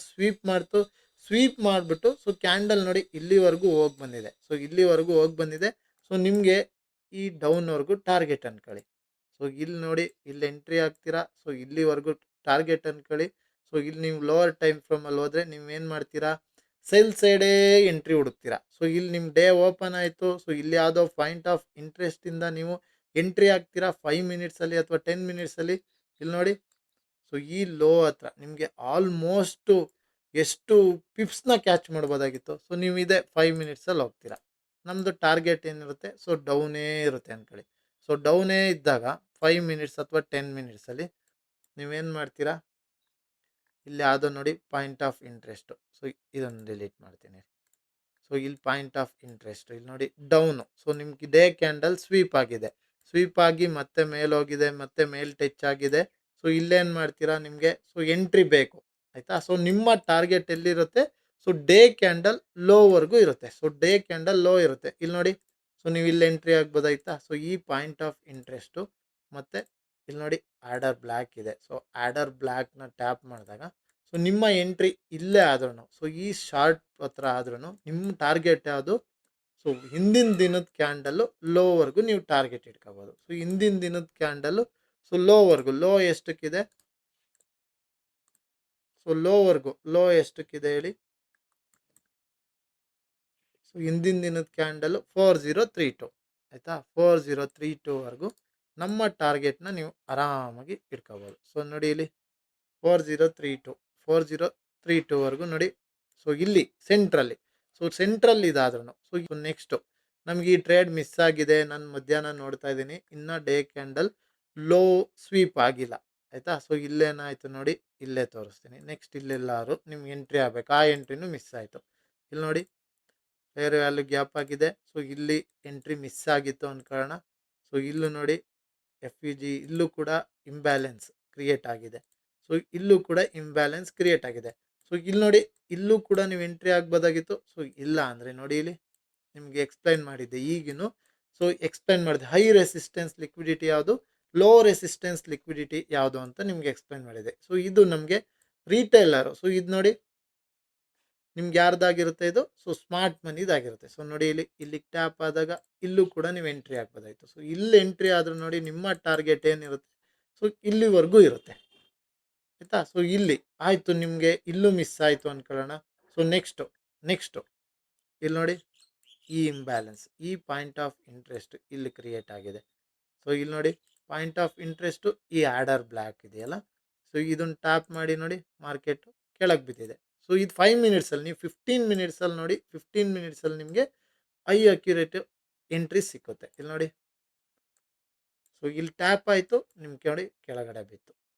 ಸ್ವೀಪ್ ಮಾಡಿಬಿಟ್ಟು ಸೊ ಕ್ಯಾಂಡಲ್ ನೋಡಿ ಇಲ್ಲಿವರೆಗೂ ಹೋಗಿ ಬಂದಿದೆ. ಸೊ ನಿಮಗೆ ಈ ಡೌನ್ವರೆಗೂ ಟಾರ್ಗೆಟ್ ಅಂದ್ಕೊಳ್ಳಿ. ಸೊ ಇಲ್ಲಿ ನೋಡಿ, ಇಲ್ಲಿ ಎಂಟ್ರಿ ಆಗ್ತೀರಾ, ಸೊ ಇಲ್ಲಿವರೆಗೂ ಟಾರ್ಗೆಟ್ ಅಂದ್ಕೊಳ್ಳಿ. ಸೊ ಇಲ್ಲಿ ನೀವು ಲೋವರ್ ಟೈಮ್ ಫ್ರೇಮಲ್ಲಿ ಹೋದರೆ ನೀವೇನು ಮಾಡ್ತೀರಾ, ಸೆಲ್ ಸೈಡೇ ಎಂಟ್ರಿ ಹುಡುಕ್ತೀರಾ. ಸೊ ಇಲ್ಲಿ ನಿಮ್ಮ ಡೇ ಓಪನ್ ಆಯಿತು. ಸೊ ಇಲ್ಲಿ ಯಾವುದೋ ಪಾಯಿಂಟ್ ಆಫ್ ಇಂಟ್ರೆಸ್ಟಿಂದ ನೀವು ಎಂಟ್ರಿ ಆಗ್ತೀರಾ 5 ಮಿನಿಟ್ಸಲ್ಲಿ ಅಥವಾ 10 ಮಿನಿಟ್ಸಲ್ಲಿ. ಇಲ್ಲಿ ನೋಡಿ. ಸೊ ಈ ಲೋ ಹತ್ರ ನಿಮಗೆ ಆಲ್ಮೋಸ್ಟು ಎಷ್ಟು ಪಿಪ್ಸ್ನ ಕ್ಯಾಚ್ ಮಾಡ್ಬೋದಾಗಿತ್ತು. ಸೊ ನೀವು ಇದೇ 5 ಮಿನಿಟ್ಸಲ್ಲಿ ಹೋಗ್ತೀರಾ. ನಮ್ಮದು ಟಾರ್ಗೆಟ್ ಏನಿರುತ್ತೆ, ಸೊ ಡೌನೇ ಇರುತ್ತೆ ಅಂದ್ಕೊಳ್ಳಿ. ಸೊ ಡೌನೇ ಇದ್ದಾಗ 5 ಮಿನಿಟ್ಸ್ ಅಥವಾ 10 ಮಿನಿಟ್ಸಲ್ಲಿ ನೀವೇನು ಮಾಡ್ತೀರಾ, ಇಲ್ಲಿ ಯಾವುದೋ ನೋಡಿ ಪಾಯಿಂಟ್ ಆಫ್ ಇಂಟ್ರೆಸ್ಟು. ಸೊ ಇದನ್ನು ಡಿಲೀಟ್ ಮಾಡ್ತೀನಿ. ಸೊ ಇಲ್ಲಿ ಪಾಯಿಂಟ್ ಆಫ್ ಇಂಟ್ರೆಸ್ಟ್ ಇಲ್ಲಿ ನೋಡಿ ಡೌನು. ಸೊ ನಿಮ್ಗೆ ಡೇ ಕ್ಯಾಂಡಲ್ ಸ್ವೀಪ್ ಆಗಿದೆ. ಸ್ವೀಪ್ ಆಗಿ ಮತ್ತೆ ಮೇಲೆ ಹೋಗಿದೆ, ಮತ್ತೆ ಮೇಲೆ ಟಚ್ ಆಗಿದೆ. ಸೊ ಇಲ್ಲೇನು ಮಾಡ್ತೀರಾ, ನಿಮಗೆ ಸೊ ಎಂಟ್ರಿ ಬೇಕು ಆಯಿತಾ. ಸೊ ನಿಮ್ಮ ಟಾರ್ಗೆಟ್ ಎಲ್ಲಿರುತ್ತೆ, ಸೊ ಡೇ ಕ್ಯಾಂಡಲ್ ಲೋವರೆಗೂ ಇರುತ್ತೆ. ಸೊ ಡೇ ಕ್ಯಾಂಡಲ್ ಲೋ ಇರುತ್ತೆ ಇಲ್ಲಿ ನೋಡಿ. ಸೊ ನೀವು ಇಲ್ಲಿ ಎಂಟ್ರಿ ಆಗ್ಬೋದಾಯ್ತಾ. ಸೊ ಈ ಪಾಯಿಂಟ್ ಆಫ್ ಇಂಟ್ರೆಸ್ಟು ಮತ್ತು ಇಲ್ಲಿ ನೋಡಿ ಆರ್ಡರ್ ಬ್ಲ್ಯಾಕ್ ಇದೆ. ಸೊ ಆರ್ಡರ್ ಬ್ಲ್ಯಾಕ್ನ ಟ್ಯಾಪ್ ಮಾಡಿದಾಗ ಸೊ ನಿಮ್ಮ ಎಂಟ್ರಿ ಇಲ್ಲೇ ಆದ್ರೂ, ಸೊ ಈ ಶಾರ್ಟ್ ಹತ್ರ ಆದ್ರೂ ನಿಮ್ಮ ಟಾರ್ಗೆಟ್ ಯಾವುದು, ಸೊ ಹಿಂದಿನ ದಿನದ ಕ್ಯಾಂಡಲ್ಲು ಲೋವರೆಗೂ ನೀವು ಟಾರ್ಗೆಟ್ ಇಟ್ಕೋಬೋದು. ಸೊ ಹಿಂದಿನ ದಿನದ ಕ್ಯಾಂಡಲ್ಲು ಸೊ ಲೋವರೆಗೂ, ಲೋ ಎಷ್ಟಕ್ಕಿದೆ, ಸೊ ಲೋವರೆಗೂ ಲೋ ಎಷ್ಟಕ್ಕಿದೆ ಹೇಳಿ. ಸೊ ಹಿಂದಿನ ದಿನದ ಕ್ಯಾಂಡಲ್ಲು 4032 ಆಯಿತಾ. 4032ವರೆಗೂ ನಮ್ಮ ಟಾರ್ಗೆಟ್ನ ನೀವು ಆರಾಮಾಗಿ ಇಟ್ಕೋಬೋದು. ಸೊ ನೋಡಿ ಇಲ್ಲಿ 4032ವರೆಗೂ ನೋಡಿ. ಸೊ ಇಲ್ಲಿ ಸೆಂಟ್ರಲ್ಲಿ, ಸೊ ಸೆಂಟ್ರಲ್ ಇದಾದ್ರೂ ಸೊ ನೆಕ್ಸ್ಟು ನಮಗೆ ಈ ಟ್ರೇಡ್ ಮಿಸ್ ಆಗಿದೆ. ನಾನು ಮಧ್ಯಾಹ್ನ ನೋಡ್ತಾ ಇದ್ದೀನಿ, ಇನ್ನೂ ಡೇ ಕ್ಯಾಂಡಲ್ ಲೋ ಸ್ವೀಪ್ ಆಗಿಲ್ಲ ಆಯಿತಾ. ಸೊ ಇಲ್ಲೇನಾಯಿತು ನೋಡಿ, ಇಲ್ಲೇ ತೋರಿಸ್ತೀನಿ. ನೆಕ್ಸ್ಟ್ ಇಲ್ಲೆಲ್ಲರೂ ನಿಮ್ಗೆ ಎಂಟ್ರಿ ಆಗಬೇಕು, ಆ ಎಂಟ್ರಿನೂ ಮಿಸ್ ಆಯಿತು. ಇಲ್ಲಿ ನೋಡಿ ಫೇರ್ ವ್ಯಾಲ್ಯೂ ಗ್ಯಾಪ್ ಆಗಿದೆ. ಸೊ ಇಲ್ಲಿ ಎಂಟ್ರಿ ಮಿಸ್ ಆಗಿತ್ತು ಅನ್ಕೊಳ್ಳೋಣ. ಸೊ ಇಲ್ಲೂ ನೋಡಿ ಎಫ್ ಇ ಜಿ ಇಲ್ಲೂ ಕೂಡ ಇಂಬ್ಯಾಲೆನ್ಸ್ ಕ್ರಿಯೇಟ್ ಆಗಿದೆ. ಸೊ ಇಲ್ಲೂ ಕೂಡ ಇಂಬ್ಯಾಲೆನ್ಸ್ ಕ್ರಿಯೇಟ್ ಆಗಿದೆ. ಸೊ ಇಲ್ಲಿ ನೋಡಿ, ಇಲ್ಲೂ ಕೂಡ ನೀವು ಎಂಟ್ರಿ ಆಗ್ಬೋದಾಗಿತ್ತು. ಸೊ ಇಲ್ಲ ಅಂದರೆ ನೋಡಿ ಇಲ್ಲಿ ನಿಮಗೆ ಎಕ್ಸ್ಪ್ಲೈನ್ ಮಾಡಿದ್ದೆ ಈಗಿನೂ. ಸೊ ಎಕ್ಸ್ಪ್ಲೈನ್ ಮಾಡಿದೆ ಹೈ ರೆಸಿಸ್ಟೆನ್ಸ್ ಲಿಕ್ವಿಡಿಟಿ ಯಾವುದು, ಲೋ ರೆಸಿಸ್ಟೆನ್ಸ್ ಲಿಕ್ವಿಡಿಟಿ ಯಾವುದು ಅಂತ ನಿಮಗೆ ಎಕ್ಸ್ಪ್ಲೈನ್ ಮಾಡಿದೆ. ಸೊ ಇದು ನಮಗೆ ರೀಟೇಲರು. ಸೊ ಇದು ನೋಡಿ ನಿಮ್ಗೆ ಯಾರ್ದಾಗಿರುತ್ತೆ ಇದು, ಸೊ ಸ್ಮಾರ್ಟ್ ಮನಿದಾಗಿರುತ್ತೆ. ಸೊ ನೋಡಿ ಇಲ್ಲಿ ಟ್ಯಾಪ್ ಆದಾಗ ಇಲ್ಲೂ ಕೂಡ ನೀವು ಎಂಟ್ರಿ ಆಗ್ಬೋದಾಯಿತು. ಸೊ ಇಲ್ಲಿ ಎಂಟ್ರಿ ಆದರೂ ನೋಡಿ ನಿಮ್ಮ ಟಾರ್ಗೆಟ್ ಏನಿರುತ್ತೆ, ಸೊ ಇಲ್ಲಿವರೆಗೂ ಇರುತ್ತೆ ಆಯಿತಾ. ಸೊ ಇಲ್ಲಿ ಆಯಿತು, ನಿಮಗೆ ಇಲ್ಲೂ ಮಿಸ್ ಆಯಿತು ಅಂದ್ಕೊಳ್ಳೋಣ. ಸೊ ನೆಕ್ಸ್ಟು ಇಲ್ಲಿ ನೋಡಿ ಈ ಇಂಬ್ಯಾಲೆನ್ಸ್, ಈ ಪಾಯಿಂಟ್ ಆಫ್ ಇಂಟ್ರೆಸ್ಟ್ ಇಲ್ಲಿ ಕ್ರಿಯೇಟ್ ಆಗಿದೆ. ಸೊ ಇಲ್ಲಿ ನೋಡಿ ಪಾಯಿಂಟ್ ಆಫ್ ಇಂಟ್ರೆಸ್ಟು ಈ ಆರ್ಡರ್ ಬ್ಲ್ಯಾಕ್ ಇದೆಯಲ್ಲ. ಸೊ ಇದನ್ನು ಟ್ಯಾಪ್ ಮಾಡಿ ನೋಡಿ, ಮಾರ್ಕೆಟು ಕೆಳಗೆ ಬಿದ್ದಿದೆ. ಸೊ ಇದು 5 ಮಿನಿಟ್ಸಲ್ಲಿ, ನೀವು 15 ಮಿನಿಟ್ಸಲ್ಲಿ ನೋಡಿ, 15 ಮಿನಿಟ್ಸಲ್ಲಿ ನಿಮಗೆ ಐ ಅಕ್ಯುರೇಟ್ ಎಂಟ್ರಿ ಸಿಕ್ಕುತ್ತೆ. ಇಲ್ಲಿ ನೋಡಿ. ಸೊ ಇಲ್ಲಿ ಟ್ಯಾಪ್ ಆಯಿತು, ನಿಮ್ಗೆ ನೋಡಿ ಕೆಳಗಡೆ ಬಿತ್ತು.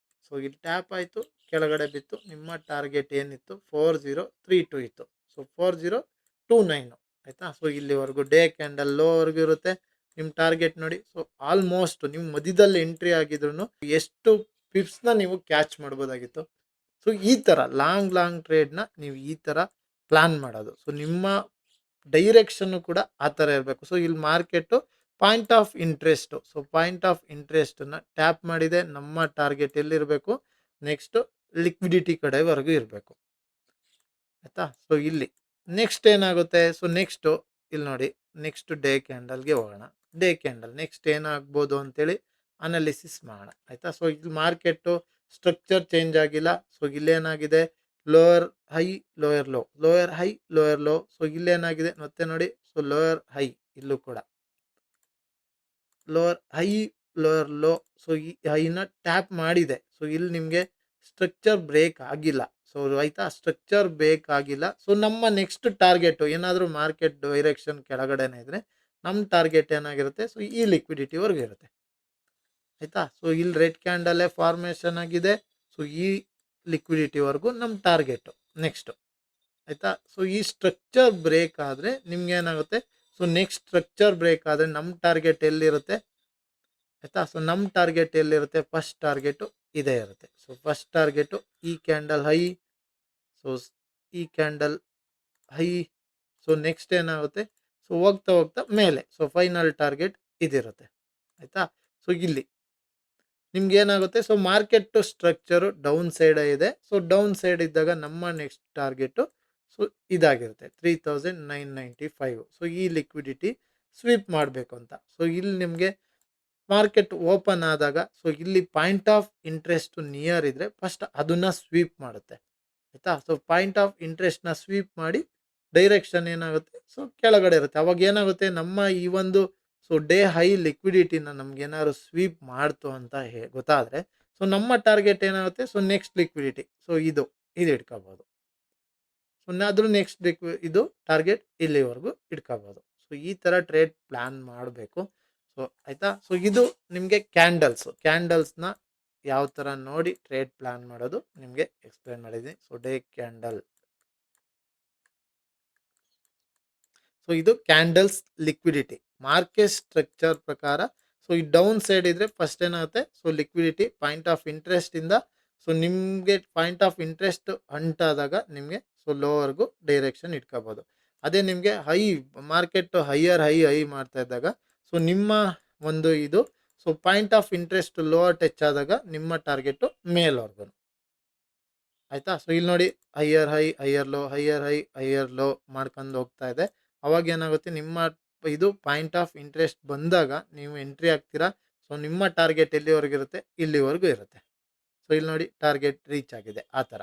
ಸೊ ಇಲ್ಲಿ ಟ್ಯಾಪ್ ಆಯಿತು, ಕೆಳಗಡೆ ಬಿತ್ತು. ನಿಮ್ಮ ಟಾರ್ಗೆಟ್ ಏನಿತ್ತು 4032 ಇತ್ತು. ಸೊ 4029 ಆಯಿತಾ. ಸೊ ಇಲ್ಲಿವರೆಗೂ ಡೇ ಕ್ಯಾಂಡಲ್ ಲೋವರೆಗೂ ಇರುತ್ತೆ ನಿಮ್ಮ ಟಾರ್ಗೆಟ್ ನೋಡಿ. ಸೊ ಆಲ್ಮೋಸ್ಟ್ ನೀವು ಮಧ್ಯದಲ್ಲಿ ಎಂಟ್ರಿ ಆಗಿದ್ರು ಎಷ್ಟು ಪಿಪ್ಸ್ನ ನೀವು ಕ್ಯಾಚ್ ಮಾಡ್ಬೋದಾಗಿತ್ತು. ಸೊ ಈ ಥರ ಲಾಂಗ್ ಟ್ರೇಡ್ನ ನೀವು ಈ ಥರ ಪ್ಲ್ಯಾನ್ ಮಾಡೋದು. ಸೊ ನಿಮ್ಮ ಡೈರೆಕ್ಷನ್ನು ಕೂಡ ಆ ಥರ ಇರಬೇಕು. ಸೊ ಇಲ್ಲಿ market point of interest, so point of ಇಂಟ್ರೆಸ್ಟನ್ನು ಟ್ಯಾಪ್ ಮಾಡಿದೆ. ನಮ್ಮ ಟಾರ್ಗೆಟ್ ಎಲ್ಲಿರಬೇಕು, ನೆಕ್ಸ್ಟು ಲಿಕ್ವಿಡಿಟಿ ಕಡೆವರೆಗೂ ಇರಬೇಕು ಆಯಿತಾ. ಸೊ ಇಲ್ಲಿ ನೆಕ್ಸ್ಟ್ ಏನಾಗುತ್ತೆ, ಸೊ ನೆಕ್ಸ್ಟು ಇಲ್ಲಿ ನೋಡಿ, ನೆಕ್ಸ್ಟ್ ಡೇ ಕ್ಯಾಂಡಲ್ಗೆ ಹೋಗೋಣ. ಡೇ ಕ್ಯಾಂಡಲ್ ನೆಕ್ಸ್ಟ್ ಏನಾಗ್ಬೋದು ಅಂತೇಳಿ ಅನಾಲಿಸಿಸ್ ಮಾಡೋಣ ಆಯಿತಾ. ಸೊ ಇಲ್ಲಿ ಮಾರ್ಕೆಟು ಸ್ಟ್ರಕ್ಚರ್ ಚೇಂಜ್ ಆಗಿಲ್ಲ. ಸೊ ಇಲ್ಲೇನಾಗಿದೆ, lower high lower low, lower high lower low. So ಇಲ್ಲೇನಾಗಿದೆ ಮತ್ತೆ ನೋಡಿ, ಸೊ ಲೋಯರ್ ಹೈ, ಇಲ್ಲೂ ಕೂಡ lower high lower low. So ಈ ಹೈನ ಟ್ಯಾಪ್ ಮಾಡಿದೆ. ಸೊ ಇಲ್ಲಿ ನಿಮಗೆ ಸ್ಟ್ರಕ್ಚರ್ ಬ್ರೇಕ್ ಆಗಿಲ್ಲ. ಸೊ ಆಯಿತಾ, ಸ್ಟ್ರಕ್ಚರ್ ಬೇಕಾಗಿಲ್ಲ. ಸೊ ನಮ್ಮ ನೆಕ್ಸ್ಟ್ ಟಾರ್ಗೆಟು ಏನಾದರೂ ಮಾರ್ಕೆಟ್ ಡೈರೆಕ್ಷನ್ ಕೆಳಗಡೆನೇ ಇದ್ದರೆ ನಮ್ಮ ಟಾರ್ಗೆಟ್ ಏನಾಗಿರುತ್ತೆ, ಸೊ ಈ ಲಿಕ್ವಿಡಿಟಿವರೆಗೂ ಇರುತ್ತೆ ಆಯಿತಾ. ಸೊ ಇಲ್ಲಿ ರೆಡ್ ಕ್ಯಾಂಡಲ್ಲೇ ಫಾರ್ಮೇಷನ್ ಆಗಿದೆ. ಸೊ ಈ ಲಿಕ್ವಿಡಿಟಿವರೆಗೂ ನಮ್ಮ ಟಾರ್ಗೆಟು ನೆಕ್ಸ್ಟು ಆಯಿತಾ. ಸೊ ಈ ಸ್ಟ್ರಕ್ಚರ್ ಬ್ರೇಕ್ ಆದರೆ ನಿಮ್ಗೆ ಏನಾಗುತ್ತೆ, ಸೊ ನೆಕ್ಸ್ಟ್ ಸ್ಟ್ರಕ್ಚರ್ ಬ್ರೇಕ್ ಆದರೆ ನಮ್ಮ ಟಾರ್ಗೆಟ್ ಎಲ್ಲಿರುತ್ತೆ ಆಯಿತಾ. ಸೊ ನಮ್ಮ ಟಾರ್ಗೆಟ್ ಎಲ್ಲಿರುತ್ತೆ, ಫಸ್ಟ್ ಟಾರ್ಗೆಟು ಇದೇ ಇರುತ್ತೆ. ಸೊ ಫಸ್ಟ್ ಟಾರ್ಗೆಟು ಈ ಕ್ಯಾಂಡಲ್ ಹೈ, ಸೊ ಈ ಕ್ಯಾಂಡಲ್ ಹೈ. ಸೊ ನೆಕ್ಸ್ಟ್ ಏನಾಗುತ್ತೆ, ಸೊ ಹೋಗ್ತಾ ಮೇಲೆ, ಸೊ ಫೈನಲ್ ಟಾರ್ಗೆಟ್ ಇದಿರುತ್ತೆ ಆಯಿತಾ. ಸೊ ಇಲ್ಲಿ ನಿಮ್ಗೆ ಏನಾಗುತ್ತೆ, so market structure down side ಇದೆ. ಸೊ ಡೌನ್ ಸೈಡ್ ಇದ್ದಾಗ ನಮ್ಮ ನೆಕ್ಸ್ಟ್ ಟಾರ್ಗೆಟು ಸೊ ಇದಾಗಿರುತ್ತೆ 3995. ಸೊ ಈ ಲಿಕ್ವಿಡಿಟಿ ಸ್ವೀಪ್ ಮಾಡಬೇಕು ಅಂತ. ಸೊ ಇಲ್ಲಿ ನಿಮಗೆ ಮಾರ್ಕೆಟ್ ಓಪನ್ ಆದಾಗ ಸೊ ಇಲ್ಲಿ ಪಾಯಿಂಟ್ ಆಫ್ ಇಂಟ್ರೆಸ್ಟ್ ನಿಯರ್ ಇದ್ದರೆ ಫಸ್ಟ್ ಅದನ್ನು ಸ್ವೀಪ್ ಮಾಡುತ್ತೆ ಆಯಿತಾ. ಸೊ ಪಾಯಿಂಟ್ ಆಫ್ ಇಂಟ್ರೆಸ್ಟ್ನ ಸ್ವೀಪ್ ಮಾಡಿ ಡೈರೆಕ್ಷನ್ ಏನಾಗುತ್ತೆ ಸೊ ಕೆಳಗಡೆ ಇರುತ್ತೆ. ಅವಾಗ ಏನಾಗುತ್ತೆ ನಮ್ಮ ಈ ಒಂದು ಸೊ ಡೇ ಹೈ ಲಿಕ್ವಿಡಿಟಿನ ನಮ್ಗೇನಾದ್ರು ಸ್ವೀಪ್ ಮಾಡ್ತು ಅಂತ ಗೊತ್ತಾದರೆ ಸೊ ನಮ್ಮ ಟಾರ್ಗೆಟ್ ಏನಾಗುತ್ತೆ ಸೊ ನೆಕ್ಸ್ಟ್ ಲಿಕ್ವಿಡಿಟಿ ಸೊ ಇದು ಇಟ್ಕೋಬೋದು. ಸೊ ಅದ್ರ ನೆಕ್ಸ್ಟ್ ಇದು ಟಾರ್ಗೆಟ್ ಇಲ್ಲಿವರೆಗೂ ಇಟ್ಕೋಬೋದು. ಸೊ ಈ ಥರ ಟ್ರೇಡ್ ಪ್ಲ್ಯಾನ್ ಮಾಡಬೇಕು. ಸೊ ಆಯಿತಾ. ಸೊ ಇದು ನಿಮಗೆ ಕ್ಯಾಂಡಲ್ಸ್ನ ಯಾವ ಥರ ನೋಡಿ ಟ್ರೇಡ್ ಪ್ಲ್ಯಾನ್ ಮಾಡೋದು ನಿಮಗೆ ಎಕ್ಸ್ಪ್ಲೇನ್ ಮಾಡಿದ್ದೀನಿ. ಸೊ ಡೇ ಕ್ಯಾಂಡಲ್, ಸೊ ಇದು ಕ್ಯಾಂಡಲ್ಸ್ ಲಿಕ್ವಿಡಿಟಿ ಮಾರ್ಕೆಟ್ ಸ್ಟ್ರಕ್ಚರ್ ಪ್ರಕಾರ. ಸೊ ಈ ಡೌನ್ ಸೈಡ್ ಇದ್ರೆ ಫಸ್ಟ್ ಏನಾಗುತ್ತೆ so liquidity point of interest ಇಂದ ಸೊ ನಿಮಗೆ ಪಾಯಿಂಟ್ ಆಫ್ ಇಂಟ್ರೆಸ್ಟ್ ಅಂಟಾದಾಗ ನಿಮಗೆ ಸೊ ಲೋವರ್ಗೂ ಡೈರೆಕ್ಷನ್ ಇಟ್ಕೋಬೋದು. ಅದೇ ನಿಮಗೆ ಮಾರ್ಕೆಟ್ ಹೈ ಮಾಡ್ತಾ ಇದ್ದಾಗ ಸೊ ನಿಮ್ಮ ಒಂದು ಇದು so point of interest lower touch ಆದಾಗ ನಿಮ್ಮ ಟಾರ್ಗೆಟು ಮೇಲ್ವರ್ಗು. ಆಯಿತಾ. ಸೊ ಇಲ್ಲಿ ನೋಡಿ ಹೈಯರ್ ಲೋ ಮಾಡ್ಕೊಂಡು ಹೋಗ್ತಾ ಇದೆ. ಅವಾಗ ಏನಾಗುತ್ತೆ ನಿಮ್ಮ ಇದು ಪಾಯಿಂಟ್ ಆಫ್ ಇಂಟ್ರೆಸ್ಟ್ ಬಂದಾಗ ನೀವು ಎಂಟ್ರಿ ಆಗ್ತೀರಾ. ಸೊ ನಿಮ್ಮ ಟಾರ್ಗೆಟ್ ಎಲ್ಲಿವರೆಗೂ ಇರುತ್ತೆ, ಇಲ್ಲಿವರೆಗೂ ಇರುತ್ತೆ. ಸೊ ಇಲ್ಲಿ ನೋಡಿ ಟಾರ್ಗೆಟ್ ರೀಚ್ ಆಗಿದೆ ಆ ಥರ.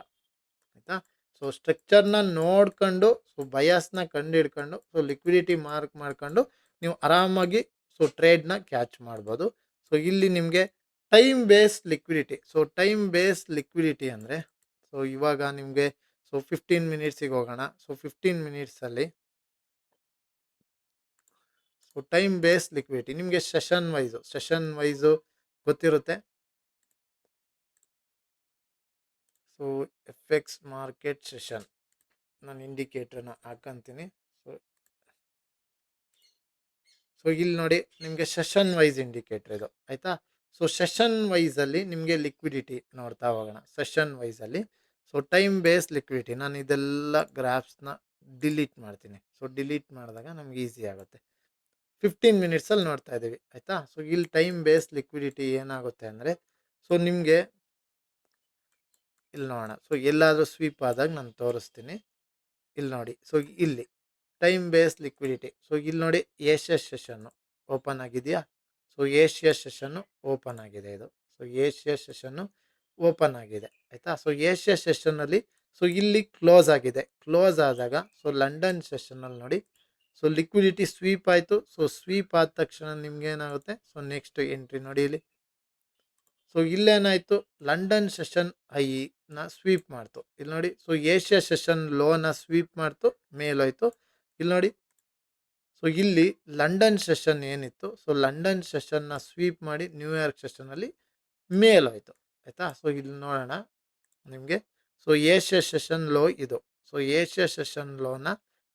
ಆಯಿತಾ. ಸೊ ಸ್ಟ್ರಕ್ಚರ್ನ ನೋಡ್ಕೊಂಡು ಸೊ ಬಯಾಸ್ನ ಕಂಡು ಹಿಡ್ಕೊಂಡು ಸೊ ಲಿಕ್ವಿಡಿಟಿ ಮಾರ್ಕ್ ಮಾಡ್ಕೊಂಡು ನೀವು ಆರಾಮಾಗಿ ಸೊ ಟ್ರೇಡ್ನ ಕ್ಯಾಚ್ ಮಾಡ್ಬೋದು. ಸೊ ಇಲ್ಲಿ ನಿಮಗೆ time base liquidity. So time base liquidity ಅಂದರೆ ಸೊ ಇವಾಗ ನಿಮಗೆ ಸೊ 15 ಮಿನಿಟ್ಸಿಗೆ ಹೋಗೋಣ. ಸೊ 15 ಮಿನಿಟ್ಸಲ್ಲಿ ಸೊ ಟೈಮ್ ಬೇಸ್ ಲಿಕ್ವಿಡಿಟಿ ನಿಮಗೆ ಸೆಷನ್ ವೈಸು ಗೊತ್ತಿರುತ್ತೆ. ಸೊ FX ಮಾರ್ಕೆಟ್ ಸೆಷನ್ ನಾನು ಇಂಡಿಕೇಟ್ರನ್ನ ಹಾಕಂತೀನಿ. ಸೊ ಇಲ್ಲಿ ನೋಡಿ ನಿಮಗೆ ಸೆಷನ್ ವೈಸ್ ಇಂಡಿಕೇಟರ್ ಇದು. ಆಯಿತಾ. ಸೊ ಸೆಷನ್ ವೈಸಲ್ಲಿ ನಿಮಗೆ ಲಿಕ್ವಿಡಿಟಿ ನೋಡ್ತಾ ಹೋಗೋಣ. ಸೆಷನ್ ವೈಸಲ್ಲಿ ಸೊ ಟೈಮ್ ಬೇಸ್ ಲಿಕ್ವಿಡಿಟಿ ನಾನು ಇದೆಲ್ಲ ಗ್ರಾಫ್ಸ್ನ ಡಿಲೀಟ್ ಮಾಡ್ತೀನಿ. ಸೊ ಡಿಲೀಟ್ ಮಾಡಿದಾಗ ನಮ್ಗೆ ಈಸಿ ಆಗುತ್ತೆ. 15 ಮಿನಿಟ್ಸಲ್ಲಿ ನೋಡ್ತಾ ಇದ್ದೀವಿ. ಆಯಿತಾ. ಸೊ ಇಲ್ಲಿ ಟೈಮ್ ಬೇಸ್ ಲಿಕ್ವಿಡಿಟಿ ಏನಾಗುತ್ತೆ ಅಂದರೆ ಸೊ ನಿಮಗೆ ಇಲ್ಲಿ ನೋಡೋಣ. ಸೊ ಎಲ್ಲಾದರೂ ಸ್ವೀಪ್ ಆದಾಗ ನಾನು ತೋರಿಸ್ತೀನಿ. ಇಲ್ಲಿ ನೋಡಿ. ಸೊ ಇಲ್ಲಿ ಟೈಮ್ ಬೇಸ್ ಲಿಕ್ವಿಡಿಟಿ. ಸೊ ಇಲ್ಲಿ ನೋಡಿ ಏಷ್ಯಾ ಸೆಷನ್ನು ಓಪನ್ ಆಗಿದೆಯಾ. ಸೊ ಏಷ್ಯಾ ಸೆಷನ್ನು ಓಪನ್ ಆಗಿದೆ ಇದು. ಸೊ ಏಷ್ಯಾ ಸೆಷನ್ನು ಓಪನ್ ಆಗಿದೆ. ಆಯಿತಾ. ಸೊ ಏಷ್ಯಾ ಸೆಷನ್ನಲ್ಲಿ ಸೊ ಇಲ್ಲಿ ಕ್ಲೋಸ್ ಆಗಿದೆ. ಕ್ಲೋಸ್ ಆದಾಗ ಸೊ ಲಂಡನ್ ಸೆಷನ್ನಲ್ಲಿ ನೋಡಿ ಸೊ ಲಿಕ್ವಿಡಿಟಿ ಸ್ವೀಪ್ ಆಯಿತು. ಸೊ ಸ್ವೀಪ್ ಆದ ತಕ್ಷಣ ನಿಮ್ಗೆ ಏನಾಗುತ್ತೆ ಸೊ ನೆಕ್ಸ್ಟ್ ಎಂಟ್ರಿ ನೋಡಿ ಇಲ್ಲಿ. ಸೊ ಇಲ್ಲೇನಾಯಿತು ಲಂಡನ್ ಸೆಷನ್ ಹೈನ ಸ್ವೀಪ್ ಮಾಡ್ತು. ಇಲ್ಲಿ ನೋಡಿ. ಸೊ ಏಷ್ಯಾ ಸೆಷನ್ ಲೋನ ಸ್ವೀಪ್ ಮಾಡ್ತು, ಮೇಲೋಯ್ತು. ಇಲ್ಲಿ ನೋಡಿ. ಸೊ ಇಲ್ಲಿ ಲಂಡನ್ ಸೆಷನ್ ಏನಿತ್ತು ಸೊ ಲಂಡನ್ ಸೆಷನ್ನ ಸ್ವೀಪ್ ಮಾಡಿ ನ್ಯೂಯಾರ್ಕ್ ಸೆಷನಲ್ಲಿ ಮೇಲೋಯ್ತು. ಆಯಿತಾ. ಸೊ ಇಲ್ಲಿ ನೋಡೋಣ ನಿಮಗೆ. ಸೊ ಏಷ್ಯಾ ಸೆಷನ್ ಲೋ ಇದು. ಸೊ ಏಷ್ಯಾ ಸೆಷನ್ ಲೋನ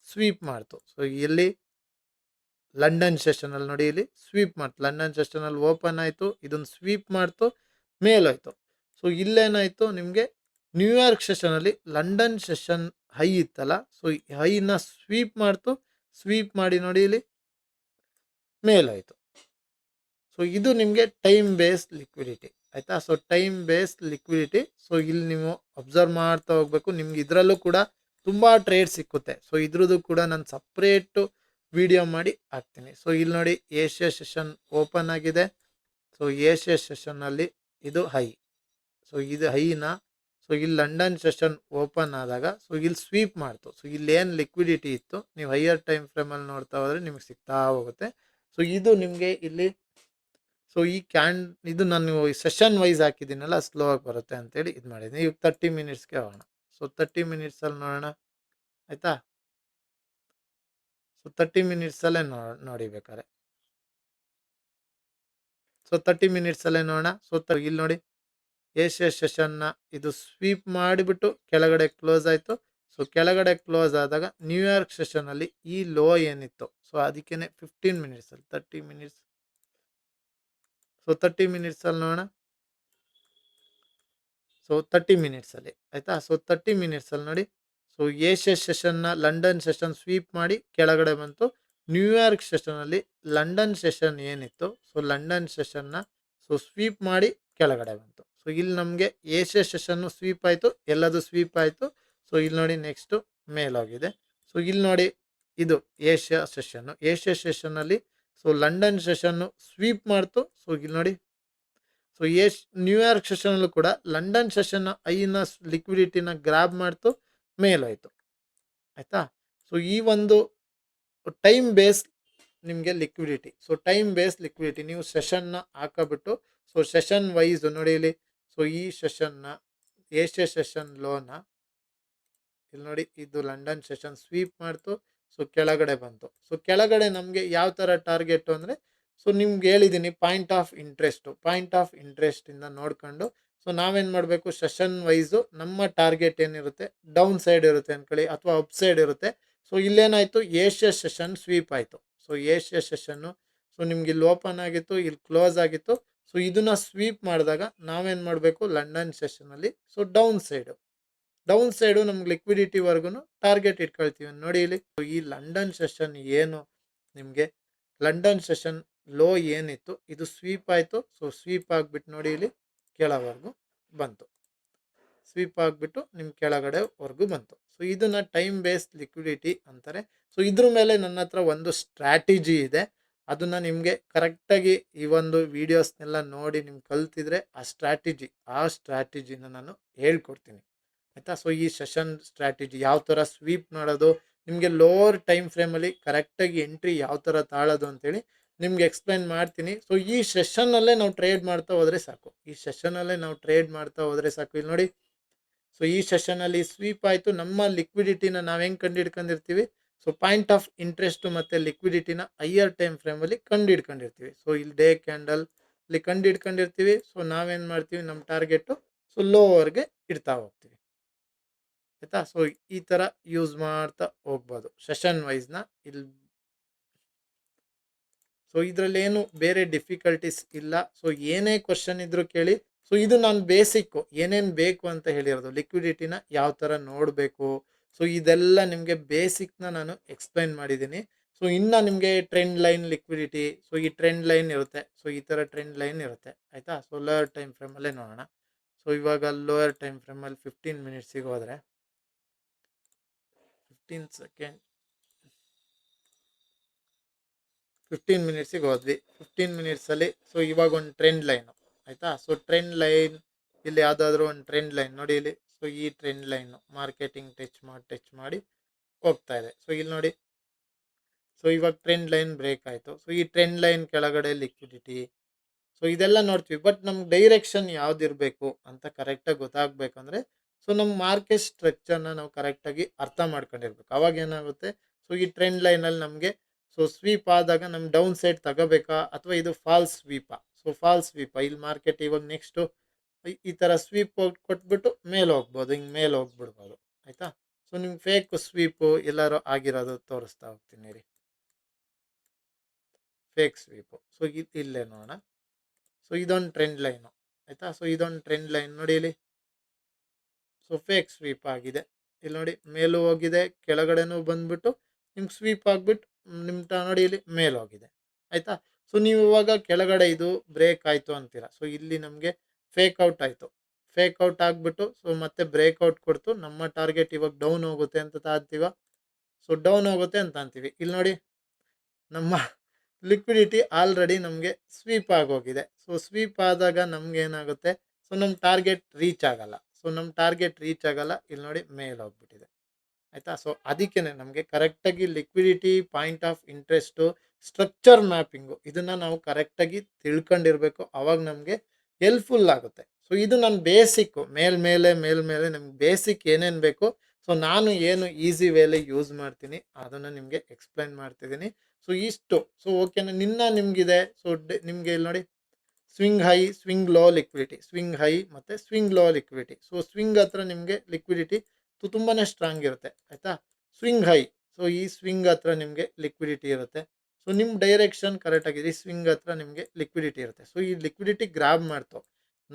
ಸ್ವೀಪ್ ಮಾಡ್ತು. ಸೊ ಇಲ್ಲಿ ಲಂಡನ್ ಸೆಷನಲ್ಲಿ ನೋಡಿ ಇಲ್ಲಿ ಸ್ವೀಪ್ ಮಾಡ್ತು. ಲಂಡನ್ ಸೆಷನಲ್ಲಿ ಓಪನ್ ಆಯಿತು, ಇದನ್ನು ಸ್ವೀಪ್ ಮಾಡ್ತು, ಮೇಲೋಯ್ತು. ಸೊ ಇಲ್ಲೇನಾಯಿತು ನಿಮಗೆ ನ್ಯೂಯಾರ್ಕ್ ಸೆಷನಲ್ಲಿ ಲಂಡನ್ ಸೆಷನ್ ಹೈ ಇತ್ತಲ್ಲ ಸೊ ಹೈನ ಸ್ವೀಪ್ ಮಾಡ್ತು, ಸ್ವೀಪ್ ಮಾಡಿ ನೋಡಿ ಇಲ್ಲಿ ಮೇಲಾಯಿತು. ಸೊ ಇದು ನಿಮಗೆ ಟೈಮ್ ಬೇಸ್ ಲಿಕ್ವಿಡಿಟಿ. ಆಯಿತಾ. So time base liquidity. So ಇಲ್ಲಿ ನೀವು ಅಬ್ಸರ್ವ್ ಮಾಡ್ತಾ ಹೋಗ್ಬೇಕು. ನಿಮ್ಗೆ ಇದರಲ್ಲೂ ಕೂಡ ತುಂಬ ಟ್ರೇಡ್ ಸಿಕ್ಕುತ್ತೆ. ಸೊ ಇದ್ರದ್ದು ಕೂಡ ನಾನು ಸಪ್ರೇಟು ವಿಡಿಯೋ ಮಾಡಿ ಹಾಕ್ತೀನಿ. ಸೊ ಇಲ್ಲಿ ನೋಡಿ ಏಷ್ಯಾ ಸೆಷನ್ ಓಪನ್ ಆಗಿದೆ. ಸೊ ಏಷ್ಯಾ ಸೆಷನ್ನಲ್ಲಿ ಇದು ಹೈ. ಸೊ ಇದು ಹೈನ ಸೊ ಇಲ್ಲಿ ಲಂಡನ್ ಸೆಷನ್ ಓಪನ್ ಆದಾಗ ಸೊ ಇಲ್ಲಿ ಸ್ವೀಪ್ ಮಾಡ್ತು. ಸೊ ಇಲ್ಲಿ ಏನು ಲಿಕ್ವಿಡಿಟಿ ಇತ್ತು ನೀವು ಹೈಯರ್ ಟೈಮ್ ಫ್ರೇಮಲ್ಲಿ ನೋಡ್ತಾ ಹೋದರೆ ನಿಮಗೆ ಸಿಗ್ತಾ ಹೋಗುತ್ತೆ. ಸೊ ಇದು ನಿಮಗೆ ಇಲ್ಲಿ ಸೊ ಇದು ನಾನು ಸೆಷನ್ ವೈಸ್ ಹಾಕಿದ್ದೀನಲ್ಲ ಸ್ಲೋ ಆಗಿ ಬರುತ್ತೆ ಅಂತೇಳಿ ಇದು ಮಾಡಿದ್ದೀನಿ. ಈಗ 30 ಮಿನಿಟ್ಸ್ಗೆ ಹೋಗೋಣ. ಸೊ 30 ಮಿನಿಟ್ಸಲ್ಲಿ ನೋಡೋಣ. ಆಯಿತಾ. ಸೊ 30 ಮಿನಿಟ್ಸಲ್ಲೇ ನೋಡಿ ಬೇಕಾರೆ. ಸೊ 30 ಮಿನಿಟ್ಸಲ್ಲೇ ನೋಡೋಣ. ಸೊ ಇಲ್ಲಿ ನೋಡಿ ಏಷ್ಯಾ ಸೆಷನ್ನ ಇದು ಸ್ವೀಪ್ ಮಾಡಿಬಿಟ್ಟು ಕೆಳಗಡೆ ಕ್ಲೋಸ್ ಆಯಿತು. ಸೊ ಕೆಳಗಡೆ ಕ್ಲೋಸ್ ಆದಾಗ ನ್ಯೂಯಾರ್ಕ್ ಸೆಷನಲ್ಲಿ ಈ ಲೋ ಏನಿತ್ತು ಸೊ ಅದಕ್ಕೇ 15 ಮಿನಿಟ್ಸಲ್ಲಿ 30 ಮಿನಿಟ್ಸ್. ಸೊ 30 ಮಿನಿಟ್ಸಲ್ಲಿ ನೋಡೋಣ. ಸೊ 30 ಮಿನಿಟ್ಸಲ್ಲಿ ಆಯಿತಾ. ಸೊ 30 ಮಿನಿಟ್ಸಲ್ಲಿ ನೋಡಿ. ಸೊ ಏಷ್ಯಾ ಸೆಷನ್ನ ಲಂಡನ್ ಸೆಷನ್ ಸ್ವೀಪ್ ಮಾಡಿ ಕೆಳಗಡೆ ಬಂತು. ನ್ಯೂಯಾರ್ಕ್ ಸೆಷನಲ್ಲಿ ಲಂಡನ್ ಸೆಷನ್ ಏನಿತ್ತು ಸೊ ಲಂಡನ್ ಸೆಷನ್ನ ಸೊ ಸ್ವೀಪ್ ಮಾಡಿ ಕೆಳಗಡೆ ಬಂತು. ಸೊ ಇಲ್ಲಿ ನಮಗೆ ಏಷ್ಯಾ ಸೆಷನ್ನು ಸ್ವೀಪ್ ಆಯಿತು, ಎಲ್ಲದು ಸ್ವೀಪ್ ಆಯಿತು. ಸೊ ಇಲ್ಲಿ ನೋಡಿ ನೆಕ್ಸ್ಟು ಮೇಲೋಗಿದೆ. ಸೊ ಇಲ್ಲಿ ನೋಡಿ ಇದು ಏಷ್ಯಾ ಸೆಷನ್ನಲ್ಲಿ ಸೊ ಲಂಡನ್ ಸೆಷನ್ನು ಸ್ವೀಪ್ ಮಾಡ್ತು. ಸೊ ಇಲ್ಲಿ ನೋಡಿ. ಸೊ ನ್ಯೂಯಾರ್ಕ್ ಸೆಷನಲ್ಲೂ ಕೂಡ ಲಂಡನ್ ಸೆಷನ್ನ ಐನ ಲಿಕ್ವಿಡಿಟಿನ ಗ್ರಾಬ್ ಮಾಡ್ತು, ಮೇಲೋಯ್ತು. ಆಯಿತಾ. ಸೊ ಸೊ ಈ ಒಂದು ಟೈಮ್ ಬೇಸ್ ನಿಮಗೆ liquidity. So time base liquidity ನೀವು ಸೆಷನ್ನ ಹಾಕಬಿಟ್ಟು, ಸೊ ಸೆಷನ್ ವೈಸ್ ನೋಡಿ ಇಲ್ಲಿ. ಸೊ ಈ ಸೆಷನ್ನ ಏಷ್ಯಾ ಸೆಷನ್ ಲೋನ ಇಲ್ಲಿ ನೋಡಿ, ಇದು ಲಂಡನ್ ಸೆಷನ್ ಸ್ವೀಪ್ ಮಾಡ್ತು. ಸೊ ಕೆಳಗಡೆ ಬಂತು. ಸೊ ಕೆಳಗಡೆ ನಮಗೆ ಯಾವ ಥರ ಟಾರ್ಗೆಟ್ ಅಂದರೆ, ಸೊ ನಿಮ್ಗೆ ಹೇಳಿದ್ದೀನಿ ಪಾಯಿಂಟ್ ಆಫ್ ಇಂಟ್ರೆಸ್ಟಿಂದ ನೋಡ್ಕೊಂಡು, ಸೊ ನಾವೇನು ಮಾಡಬೇಕು, ಸೆಷನ್ ವೈಸು ನಮ್ಮ ಟಾರ್ಗೆಟ್ ಏನಿರುತ್ತೆ ಡೌನ್ ಸೈಡ್ ಇರುತ್ತೆ ಅಂದ್ಕೊಳ್ಳಿ, ಅಥವಾ ಅಪ್ ಸೈಡ್ ಇರುತ್ತೆ. ಸೊ ಇಲ್ಲೇನಾಯಿತು, ಏಷ್ಯಾ ಸೆಷನ್ ಸ್ವೀಪ್ ಆಯಿತು. ಸೊ ಏಷ್ಯಾ ಸೆಷನ್ನು, ಸೊ ನಿಮ್ಗೆ ಇಲ್ಲಿ ಓಪನ್ ಆಗಿತ್ತು, ಇಲ್ಲಿ ಕ್ಲೋಸ್ ಆಗಿತ್ತು. ಸೊ ಇದನ್ನ ಸ್ವೀಪ್ ಮಾಡಿದಾಗ ನಾವೇನು ಮಾಡಬೇಕು, ಲಂಡನ್ ಸೆಷನಲ್ಲಿ ಸೊ ಡೌನ್ ಸೈಡು ನಮ್ಗೆ ಲಿಕ್ವಿಡಿಟಿವರೆಗೂ ಟಾರ್ಗೆಟ್ ಇಟ್ಕೊಳ್ತೀವಿ ನೋಡಿ ಇಲ್ಲಿ. ಈ ಲಂಡನ್ ಸೆಷನ್ ಏನು ನಿಮಗೆ, ಲಂಡನ್ ಸೆಷನ್ ಲೋ ಏನಿತ್ತು ಇದು ಸ್ವೀಪ್ ಆಯಿತು. ಸೊ ಸ್ವೀಪ್ ಆಗಿಬಿಟ್ಟು ನೋಡಿ ಇಲ್ಲಿ ಕೆಳವರೆಗೂ ಬಂತು, ಸ್ವೀಪ್ ಆಗಿಬಿಟ್ಟು ನಿಮ್ಮ ಕೆಳಗಡೆವರೆಗೂ ಬಂತು. ಸೊ ಇದನ್ನ ಟೈಮ್ ಬೇಸ್ಡ್ ಲಿಕ್ವಿಡಿಟಿ ಅಂತಾರೆ. ಸೊ ಇದ್ರ ಮೇಲೆ ನನ್ನ ಹತ್ರ ಒಂದು ಸ್ಟ್ರಾಟಜಿ ಇದೆ. ಅದನ್ನು ನಿಮಗೆ ಕರೆಕ್ಟಾಗಿ ಈ ಒಂದು ವೀಡಿಯೋಸ್ನೆಲ್ಲ ನೋಡಿ ನಿಮ್ಗೆ ಕಲ್ತಿದ್ರೆ ಆ ಸ್ಟ್ರಾಟಜಿನ ನಾನು ಹೇಳ್ಕೊಡ್ತೀನಿ ಆಯಿತಾ. ಸೊ ಈ ಸೆಷನ್ ಸ್ಟ್ರಾಟಜಿ ಯಾವ ಥರ ಸ್ವೀಪ್ ಮಾಡೋದು, ನಿಮಗೆ ಲೋವರ್ ಟೈಮ್ ಫ್ರೇಮಲ್ಲಿ ಕರೆಕ್ಟಾಗಿ ಎಂಟ್ರಿ ಯಾವ ಥರ ತಾಳೋದು ಅಂತೇಳಿ ನಿಮ್ಗೆ ಎಕ್ಸ್ಪ್ಲೈನ್ ಮಾಡ್ತೀನಿ. ಸೊ ಈ ಸೆಷನ್ನಲ್ಲೇ ನಾವು ಟ್ರೇಡ್ ಮಾಡ್ತಾ ಹೋದರೆ ಸಾಕು, ಇಲ್ಲಿ ನೋಡಿ. ಸೊ ಈ ಸೆಷನಲ್ಲಿ ಸ್ವೀಪ್ ಆಯಿತು, ನಮ್ಮ ಲಿಕ್ವಿಡಿಟಿನ ನಾವು ಹೆಂಗೆ ಕಂಡು ಸೊ ಪಾಯಿಂಟ್ ಆಫ್ ಇಂಟ್ರೆಸ್ಟ್ ಮತ್ತು ಲಿಕ್ವಿಡಿಟಿನ ಹೈಯರ್ ಟೈಮ್ ಫ್ರೇಮಲ್ಲಿ ಕಂಡು ಸೊ ಇಲ್ಲಿ ಡೇ ಕ್ಯಾಂಡಲ್ ಇಲ್ಲಿ ಕಂಡು ಸೊ ನಾವೇನು ಮಾಡ್ತೀವಿ, ನಮ್ಮ ಟಾರ್ಗೆಟು ಸೊ ಲೋವರ್ಗೆ ಇಡ್ತಾ ಹೋಗ್ತೀವಿ ಆಯಿತಾ. ಸೊ ಈ ಥರ ಯೂಸ್ ಮಾಡ್ತಾ ಹೋಗ್ಬೋದು ಸೆಷನ್ ವೈಸ್ನ ಇಲ್ಲಿ. ಸೊ ಇದರಲ್ಲೇನು ಬೇರೆ ಡಿಫಿಕಲ್ಟೀಸ್ ಇಲ್ಲ. ಸೊ ಏನೇ ಕ್ವಶನ್ ಇದ್ರೂ ಕೇಳಿ. ಸೊ ಇದು ನಾನು ಬೇಸಿಕ್ಕು ಏನೇನು ಬೇಕು ಅಂತ ಹೇಳಿರೋದು, ಲಿಕ್ವಿಡಿಟಿನ ಯಾವ ಥರ ನೋಡಬೇಕು, ಸೊ ಇದೆಲ್ಲ ನಿಮಗೆ ಬೇಸಿಕ್ನ ನಾನು ಎಕ್ಸ್ಪ್ಲೈನ್ ಮಾಡಿದ್ದೀನಿ. ಸೊ ಇನ್ನು ನಿಮಗೆ ಟ್ರೆಂಡ್ ಲೈನ್ ಲಿಕ್ವಿಡಿಟಿ, ಸೊ ಈ ಟ್ರೆಂಡ್ ಲೈನ್ ಇರುತ್ತೆ, ಸೊ ಈ ಥರ ಟ್ರೆಂಡ್ ಲೈನ್ ಇರುತ್ತೆ ಆಯಿತಾ. ಸೊ ಲೋಯರ್ ಟೈಮ್ ಫ್ರೇಮಲ್ಲೇ ನೋಡೋಣ. ಸೊ ಇವಾಗ ಲೋಯರ್ ಟೈಮ್ ಫ್ರೇಮಲ್ಲಿ 15 ಮಿನಿಟ್ಸಿಗೆ ಹೋದರೆ 15 ಮಿನಿಟ್ಸಿಗೆ ಹೋದ್ವಿ. 15 ಮಿನಿಟ್ಸಲ್ಲಿ ಸೊ ಇವಾಗ ಒಂದು ಟ್ರೆಂಡ್ ಲೈನು ಆಯಿತಾ. ಸೊ ಟ್ರೆಂಡ್ ಲೈನ್ ಇಲ್ಲಿ ಯಾವುದಾದ್ರೂ ಒಂದು ಟ್ರೆಂಡ್ ಲೈನ್ ನೋಡಿ ಇಲ್ಲಿ. ಸೊ ಈ ಟ್ರೆಂಡ್ ಲೈನು ಮಾರ್ಕೆಟಿಂಗ್ ಟಚ್ ಮಾಡಿ ಹೋಗ್ತಾ ಇದೆ. ಸೊ ಇಲ್ಲಿ ನೋಡಿ, ಸೊ ಇವಾಗ ಟ್ರೆಂಡ್ ಲೈನ್ ಬ್ರೇಕ್ ಆಯಿತು. ಸೊ ಈ ಟ್ರೆಂಡ್ ಲೈನ್ ಕೆಳಗಡೆ ಲಿಕ್ವಿಡಿಟಿ, ಸೊ ಇದೆಲ್ಲ ನೋಡ್ತೀವಿ. ಬಟ್ ನಮ್ಗೆ ಡೈರೆಕ್ಷನ್ ಯಾವ್ದಿರಬೇಕು ಅಂತ ಕರೆಕ್ಟಾಗಿ ಗೊತ್ತಾಗಬೇಕಂದ್ರೆ, ಸೊ ನಮ್ಮ ಮಾರ್ಕೆಟ್ ಸ್ಟ್ರಕ್ಚರ್ನ ನಾವು ಕರೆಕ್ಟಾಗಿ ಅರ್ಥ ಮಾಡ್ಕೊಂಡಿರ್ಬೇಕು. ಅವಾಗ ಏನಾಗುತ್ತೆ, ಸೊ ಈ ಟ್ರೆಂಡ್ ಲೈನಲ್ಲಿ ನಮಗೆ ಸೊ ಸ್ವೀಪ್ ಆದಾಗ ನಮ್ಮ ಡೌನ್ ಸೈಡ್ ತಗೋಬೇಕಾ, ಅಥವಾ ಇದು ಫಾಲ್ಸ್ ಸ್ವೀಪಾ. ಸೊ ಫಾಲ್ಸ್ ಸ್ವೀಪಾ, ಇಲ್ಲಿ ಮಾರ್ಕೆಟ್ ಇವಾಗ ನೆಕ್ಸ್ಟು ಈ ಥರ ಸ್ವೀಪ್ ಕೊಟ್ಬಿಟ್ಟು ಮೇಲೆ ಹೋಗ್ಬೋದು, ಹಿಂಗೆ ಮೇಲೆ ಹೋಗ್ಬಿಡ್ಬೋದು ಆಯಿತಾ. ಸೊ ನಿಮ್ಗೆ ಫೇಕ್ ಸ್ವೀಪು ಎಲ್ಲರೂ ಆಗಿರೋದು ತೋರಿಸ್ತಾ ಹೋಗ್ತೀನಿ ರೀ, ಫೇಕ್ ಸ್ವೀಪು. ಸೊ ಇಲ್ಲೇ ನೋಡೋಣ. ಸೊ ಇದೊಂದು ಟ್ರೆಂಡ್ ಲೈನು ಆಯಿತಾ. ಸೊ ಇದೊಂದು ಟ್ರೆಂಡ್ ಲೈನ್ ನೋಡಿ ಇಲ್ಲಿ. ಸೊ ಫೇಕ್ ಸ್ವೀಪ್ ಆಗಿದೆ ಇಲ್ಲಿ ನೋಡಿ, ಮೇಲೂ ಹೋಗಿದೆ, ಕೆಳಗಡೆನೂ ಬಂದ್ಬಿಟ್ಟು ನಿಮ್ಗೆ ಸ್ವೀಪ್ ಆಗಿಬಿಟ್ಟು ನಿಮ್ಮ ನೋಡಿ ಇಲ್ಲಿ ಮೇಲೆ ಹೋಗಿದೆ ಆಯಿತಾ. ಸೊ ನೀವು ಇವಾಗ ಕೆಳಗಡೆ ಇದು ಬ್ರೇಕ್ ಆಯಿತು ಅಂತೀರಾ. ಸೊ ಇಲ್ಲಿ ನಮಗೆ ಫೇಕ್ ಔಟ್ ಆಗಿಬಿಟ್ಟು ಸೊ ಮತ್ತೆ ಬ್ರೇಕ್ಔಟ್ ಕೊಡ್ತು. ನಮ್ಮ ಟಾರ್ಗೆಟ್ ಇವಾಗ ಡೌನ್ ಹೋಗುತ್ತೆ ಅಂತ ಅಂತೀವ. ಸೊ ಡೌನ್ ಹೋಗುತ್ತೆ ಅಂತ ಅಂತೀವಿ. ಇಲ್ಲಿ ನೋಡಿ, ನಮ್ಮ ಲಿಕ್ವಿಡಿಟಿ ಆಲ್ರೆಡಿ ನಮಗೆ ಸ್ವೀಪ್ ಆಗೋಗಿದೆ. ಸೊ ಸ್ವೀಪ್ ಆದಾಗ ನಮ್ಗೆ ಏನಾಗುತ್ತೆ, ಸೊ ನಮ್ಮ ಟಾರ್ಗೆಟ್ ರೀಚ್ ಆಗಲ್ಲ. ಇಲ್ಲಿ ನೋಡಿ ಮೇಲೆ ಹೋಗ್ಬಿಟ್ಟಿದೆ ಆಯಿತಾ. ಸೊ ಅದಕ್ಕೇ ನಮಗೆ ಕರೆಕ್ಟಾಗಿ liquidity, point of interest, structure mapping ಇದನ್ನು ನಾವು ಕರೆಕ್ಟಾಗಿ ತಿಳ್ಕೊಂಡಿರಬೇಕು. ಅವಾಗ ನಮಗೆ ಹೆಲ್ಪ್ಫುಲ್ ಆಗುತ್ತೆ. ಸೊ ಇದು ನನ್ನ ಬೇಸಿಕ್ಕು, ಮೇಲ್ಮೇಲೆ ನಮ್ಗೆ ಬೇಸಿಕ್ ಏನೇನು ಬೇಕು, ಸೊ ನಾನು ಏನು ಈಸಿ ವೇಲೆ ಯೂಸ್ ಮಾಡ್ತೀನಿ ಅದನ್ನು ನಿಮಗೆ ಎಕ್ಸ್ಪ್ಲೈನ್ ಮಾಡ್ತಿದ್ದೀನಿ. ಸೊ ಇಷ್ಟು. ಸೊ ಓಕೆನಾ, ನಿಮಗಿದೆ. ಸೊ ನಿಮಗೆ ಇಲ್ಲಿ ನೋಡಿ, swing high, swing low liquidity, so swing ಹತ್ರ ನಿಮಗೆ ಲಿಕ್ವಿಡಿಟಿ ತುಂಬಾ ಸ್ಟ್ರಾಂಗ್ ಇರುತ್ತೆ ಆಯಿತಾ. ಸ್ವಿಂಗ್ ಹೈ, ಸೊ ಈ ಸ್ವಿಂಗ್ ಹತ್ರ ನಿಮಗೆ ಲಿಕ್ವಿಡಿಟಿ ಇರುತ್ತೆ. ಸೊ ನಿಮ್ಮ ಡೈರೆಕ್ಷನ್ ಕರೆಕ್ಟಾಗಿದೆ, ಈ ಸ್ವಿಂಗ್ ಹತ್ರ ನಿಮಗೆ ಲಿಕ್ವಿಡಿಟಿ ಇರುತ್ತೆ. ಸೊ ಈ ಲಿಕ್ವಿಡಿಟಿ ಗ್ರಾಬ್ ಮಾಡ್ತು.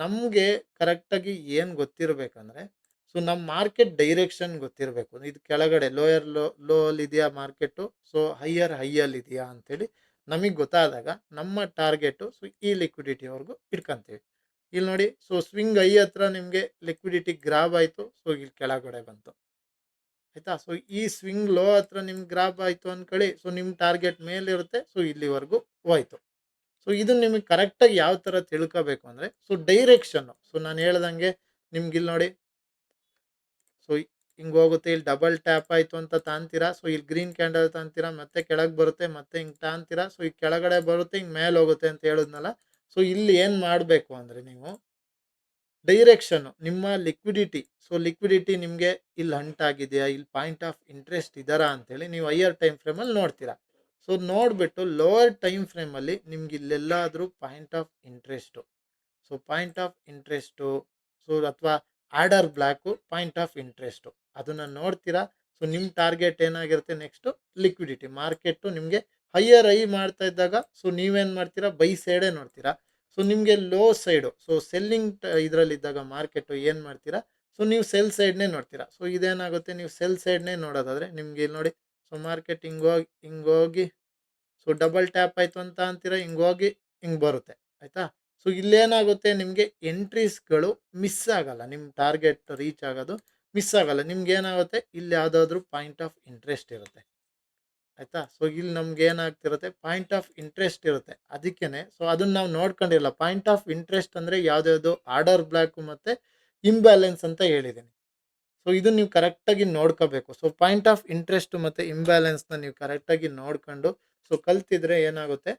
ನಮಗೆ ಕರೆಕ್ಟಾಗಿ ಏನು ಗೊತ್ತಿರಬೇಕಂದ್ರೆ, ಸೊ ನಮ್ಮ ಮಾರ್ಕೆಟ್ ಡೈರೆಕ್ಷನ್ ಗೊತ್ತಿರಬೇಕು. ಇದು ಕೆಳಗಡೆ ಲೋಯರ್ ಲೋ ಇದೆಯಾ ಮಾರ್ಕೆಟು, ಸೊ ಹೈಯಲ್ಲಿ ಇದೆಯಾ ಅಂತೇಳಿ ನಮಗೆ ಗೊತ್ತಾದಾಗ ನಮ್ಮ ಟಾರ್ಗೆಟು ಸೊ ಈ ಲಿಕ್ವಿಡಿಟಿವರೆಗೂ ಇಟ್ಕೊಂತೀವಿ. ಇಲ್ಲಿ ನೋಡಿ, ಸೊ ಸ್ವಿಂಗ್ ಹೈ ಹತ್ರ ನಿಮಗೆ ಲಿಕ್ವಿಡಿಟಿ ಗ್ರಾಬ್ ಆಯಿತು. ಸೊ ಇಲ್ಲಿ ಕೆಳಗಡೆ ಬಂತು ಆಯಿತಾ. ಸೊ ಈ ಸ್ವಿಂಗ್ ಲೋ ಹತ್ರ ನಿಮ್ಗೆ ಗ್ರಾಬ್ ಆಯಿತು ಅಂದ್ಕೊಳ್ಳಿ. ಸೊ ನಿಮ್ಮ ಟಾರ್ಗೆಟ್ ಮೇಲಿರುತ್ತೆ. ಸೊ ಇಲ್ಲಿವರೆಗೂ ಹೋಯ್ತು. ಸೊ ಇದು ನಿಮಗೆ ಕರೆಕ್ಟಾಗಿ ಯಾವ ಥರ ತಿಳ್ಕೋಬೇಕು ಅಂದರೆ, ಸೊ ಡೈರೆಕ್ಷನ್ನು, ಸೊ ನಾನು ಹೇಳ್ದಂಗೆ ನಿಮ್ಗೆ ಇಲ್ಲಿ ನೋಡಿ, ಸೊ ಹಿಂಗೆ ಹೋಗುತ್ತೆ, ಇಲ್ಲಿ ಡಬಲ್ ಟ್ಯಾಪ್ ಆಯಿತು ಅಂತ ತಾಂತೀರಾ, ಸೊ ಇಲ್ಲಿ ಗ್ರೀನ್ ಕ್ಯಾಂಡಲ್ ತಾಂತೀರಾ, ಮತ್ತೆ ಕೆಳಗೆ ಬರುತ್ತೆ, ಮತ್ತೆ ಹಿಂಗೆ ತಾಂತೀರಾ, ಸೊ ಈ ಕೆಳಗಡೆ ಬರುತ್ತೆ, ಹಿಂಗೆ ಮೇಲೆ ಹೋಗುತ್ತೆ ಅಂತ ಹೇಳಿದ್ನಲ್ಲ. ಸೊ ಇಲ್ಲಿ ಏನು ಮಾಡಬೇಕು ಅಂದರೆ ನೀವು ಡೈರೆಕ್ಷನ್ ನಿಮ್ಮ ಲಿಕ್ವಿಡಿಟಿ, ಸೊ ಲಿಕ್ವಿಡಿಟಿ ನಿಮಗೆ ಇಲ್ಲಿ ಹಂಟ್ ಆಗಿದೆಯಾ, ಇಲ್ಲಿ ಪಾಯಿಂಟ್ ಆಫ್ ಇಂಟ್ರೆಸ್ಟ್ ಇದ್ದಾರಾ ಅಂತೇಳಿ ನೀವು ಹೈಯರ್ ಟೈಮ್ ಫ್ರೇಮಲ್ಲಿ ನೋಡ್ತೀರಾ. ಸೊ ನೋಡಿಬಿಟ್ಟು ಲೋವರ್ ಟೈಮ್ ಫ್ರೇಮಲ್ಲಿ ನಿಮ್ಗೆ ಇಲ್ಲೆಲ್ಲಾದರೂ point of interest, so point of interest, so ಅಥವಾ order block point of interest ಅದನ್ನು ನೋಡ್ತೀರಾ. ಸೊ ನಿಮ್ಮ ಟಾರ್ಗೆಟ್ ಏನಾಗಿರುತ್ತೆ, ನೆಕ್ಸ್ಟು ಲಿಕ್ವಿಡಿಟಿ. ಮಾರ್ಕೆಟು ನಿಮಗೆ ಹೈಯರ್ ಐ ಮಾಡ್ತಾ ಇದ್ದಾಗ ಸೊ ನೀವೇನು ಮಾಡ್ತೀರಾ, ಬೈ ಸೈಡೇ ನೋಡ್ತೀರಾ. ಸೊ ನಿಮಗೆ ಲೋ ಸೈಡು, ಸೊ ಸೆಲ್ಲಿಂಗ್ ಇದರಲ್ಲಿದ್ದಾಗ ಮಾರ್ಕೆಟು ಏನು ಮಾಡ್ತೀರಾ, ಸೊ ನೀವು ಸೆಲ್ ಸೈಡ್ನೇ ನೋಡ್ತೀರಾ. ಸೊ ಇದೇನಾಗುತ್ತೆ, ನೀವು ಸೆಲ್ ಸೈಡ್ನೇ ನೋಡೋದಾದರೆ ನಿಮಗೆ ಇಲ್ಲಿ ನೋಡಿ, ಸೊ ಮಾರ್ಕೆಟ್ ಹಿಂಗೋಗಿ ಸೊ ಡಬಲ್ ಟ್ಯಾಪ್ ಆಯಿತು ಅಂತ ಅಂತೀರಾ, ಹಿಂಗೋಗಿ ಹಿಂಗೆ ಬರುತ್ತೆ ಆಯಿತಾ. ಸೊ ಇಲ್ಲೇನಾಗುತ್ತೆ, ನಿಮಗೆ ಎಂಟ್ರೀಸ್ಗಳು ಮಿಸ್ ಆಗಲ್ಲ, ನಿಮ್ಮ ಟಾರ್ಗೆಟ್ ರೀಚ್ ಆಗೋದು ಮಿಸ್ ಆಗಲ್ಲ. ನಿಮ್ಗೆ ಏನಾಗುತ್ತೆ, ಇಲ್ಲಿ ಯಾವುದಾದ್ರೂ ಪಾಯಿಂಟ್ ಆಫ್ ಇಂಟ್ರೆಸ್ಟ್ ಇರುತ್ತೆ ಆಯಿತಾ. ಸೊ ಇಲ್ಲಿ ನಮ್ಗೆ ಏನಾಗ್ತಿರುತ್ತೆ, ಪಾಯಿಂಟ್ ಆಫ್ ಇಂಟ್ರೆಸ್ಟ್ ಇರುತ್ತೆ. ಅದಕ್ಕೇ ಸೊ ಅದನ್ನು ನಾವು ನೋಡ್ಕೊಂಡಿರಲ್ಲ. ಪಾಯಿಂಟ್ ಆಫ್ ಇಂಟ್ರೆಸ್ಟ್ ಅಂದರೆ ಯಾವುದ್ಯಾವುದು ಆರ್ಡರ್ ಬ್ಲ್ಯಾಕು ಮತ್ತು ಇಂಬ್ಯಾಲೆನ್ಸ್ ಅಂತ ಹೇಳಿದ್ದೀನಿ. ಸೊ ಇದು ನೀವು ಕರೆಕ್ಟಾಗಿ ನೋಡ್ಕೋಬೇಕು. ಸೊ ಪಾಯಿಂಟ್ ಆಫ್ ಇಂಟ್ರೆಸ್ಟ್ ಮತ್ತು ಇಂಬ್ಯಾಲೆನ್ಸ್ನ ನೀವು ಕರೆಕ್ಟಾಗಿ ನೋಡ್ಕೊಂಡು ಸೊ ಕಲ್ತಿದ್ರೆ ಏನಾಗುತ್ತೆ,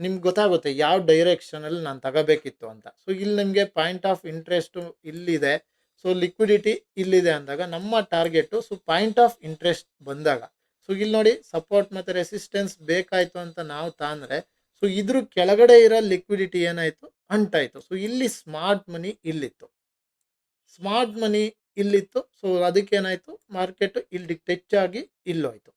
ನಿಮ್ಗೆ ಗೊತ್ತಾಗುತ್ತೆ ಯಾವ ಡೈರೆಕ್ಷನಲ್ಲಿ ನಾನು ತಗೋಬೇಕಿತ್ತು ಅಂತ. ಸೊ ಇಲ್ಲಿ ನಿಮಗೆ ಪಾಯಿಂಟ್ ಆಫ್ ಇಂಟ್ರೆಸ್ಟು ಇಲ್ಲಿದೆ, ಸೊ ಲಿಕ್ವಿಡಿಟಿ ಇಲ್ಲಿದೆ ಅಂದಾಗ ನಮ್ಮ target so point of interest ಬಂದಾಗ, ಸೊ ಇಲ್ಲಿ ನೋಡಿ ಸಪೋರ್ಟ್ ಮತ್ತು ರೆಸಿಸ್ಟೆನ್ಸ್ ಬೇಕಾಯಿತು ಅಂತ ನಾವು ತಾಂದರೆ, ಸೊ ಇದ್ರ ಕೆಳಗಡೆ ಇರೋ ಲಿಕ್ವಿಡಿಟಿ ಏನಾಯಿತು, ಅಂಟಾಯಿತು. ಸೊ ಇಲ್ಲಿ ಸ್ಮಾರ್ಟ್ ಮನಿ ಇಲ್ಲಿತ್ತು, ಸ್ಮಾರ್ಟ್ ಮನಿ ಇಲ್ಲಿತ್ತು. ಸೊ ಅದಕ್ಕೇನಾಯಿತು, ಮಾರ್ಕೆಟು ಇಲ್ಲಿ ಟಚ್ ಆಗಿ ಇಲ್ಲೋಯ್ತು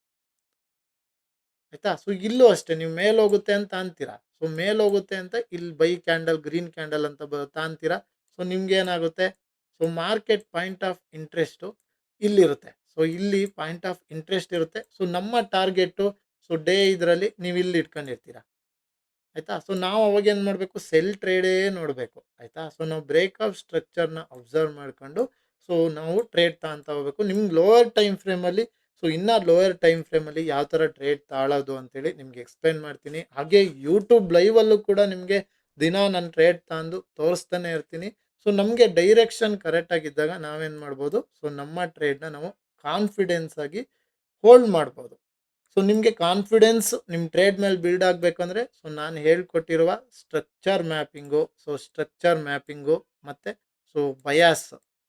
ಆಯಿತಾ. ಸೊ ಇಲ್ಲೂ ಅಷ್ಟೇ, ನೀವು ಮೇಲೋಗುತ್ತೆ ಅಂತ ಅಂತೀರಾ, ಸೊ ಮೇಲೋಗುತ್ತೆ ಅಂತ ಇಲ್ಲಿ ಬೈ ಕ್ಯಾಂಡಲ್ ಗ್ರೀನ್ ಕ್ಯಾಂಡಲ್ ಅಂತ ಅಂತೀರಾ. ಸೊ ನಿಮ್ಗೆ ಏನಾಗುತ್ತೆ, so market point of interest ಇಲ್ಲಿರುತ್ತೆ. ಸೊ ಇಲ್ಲಿ ಪಾಯಿಂಟ್ ಆಫ್ ಇಂಟ್ರೆಸ್ಟ್ ಇರುತ್ತೆ. ಸೊ ನಮ್ಮ ಟಾರ್ಗೆಟು ಸೊ ಡೇ ಇದರಲ್ಲಿ ನೀವು ಇಲ್ಲಿ ಇಟ್ಕೊಂಡಿರ್ತೀರ ಆಯಿತಾ. ಸೊ ನಾವು ಅವಾಗ ಏನು ಮಾಡಬೇಕು, ಸೆಲ್ ಟ್ರೇಡೇ ನೋಡಬೇಕು ಆಯಿತಾ. ಸೊ ನಾವು ಬ್ರೇಕ್ಅಪ್ ಸ್ಟ್ರಕ್ಚರ್ನ ಅಬ್ಸರ್ವ್ ಮಾಡ್ಕೊಂಡು ಸೊ ನಾವು ಟ್ರೇಡ್ ತಗೊಂತ ಹೋಗ್ಬೇಕು. ನಿಮ್ಗೆ ಲೋವರ್ ಟೈಮ್ ಫ್ರೇಮಲ್ಲಿ, ಸೊ ಇನ್ನೂ ಲೋಯರ್ ಟೈಮ್ ಫ್ರೇಮಲ್ಲಿ ಯಾವ ಥರ ಟ್ರೇಡ್ ತಾಳೋದು ಅಂತೇಳಿ ನಿಮ್ಗೆ ಎಕ್ಸ್ಪ್ಲೈನ್ ಮಾಡ್ತೀನಿ. ಹಾಗೆ ಯೂಟ್ಯೂಬ್ ಲೈವಲ್ಲೂ ಕೂಡ ನಿಮಗೆ ದಿನ ನಾನು ಟ್ರೇಡ್ ತಂದು ತೋರಿಸ್ತಾನೆ ಇರ್ತೀನಿ. ಸೊ ನಮಗೆ ಡೈರೆಕ್ಷನ್ ಕರೆಕ್ಟಾಗಿದ್ದಾಗ ನಾವೇನು ಮಾಡ್ಬೋದು, ಸೊ ನಮ್ಮ ಟ್ರೇಡ್ನ ನಾವು ಕಾನ್ಫಿಡೆನ್ಸ್ ಆಗಿ ಹೋಲ್ಡ್ ಮಾಡ್ಬೋದು. ಸೊ ನಿಮಗೆ ಕಾನ್ಫಿಡೆನ್ಸ್ ನಿಮ್ಮ ಟ್ರೇಡ್ ಮೇಲೆ ಬಿಲ್ಡ್ ಆಗಬೇಕಂದ್ರೆ ಸೊ ನಾನು ಹೇಳ್ಕೊಟ್ಟಿರುವ structure mapping, so structure mapping ಮತ್ತು ಸೊ ಬಯಾಸ್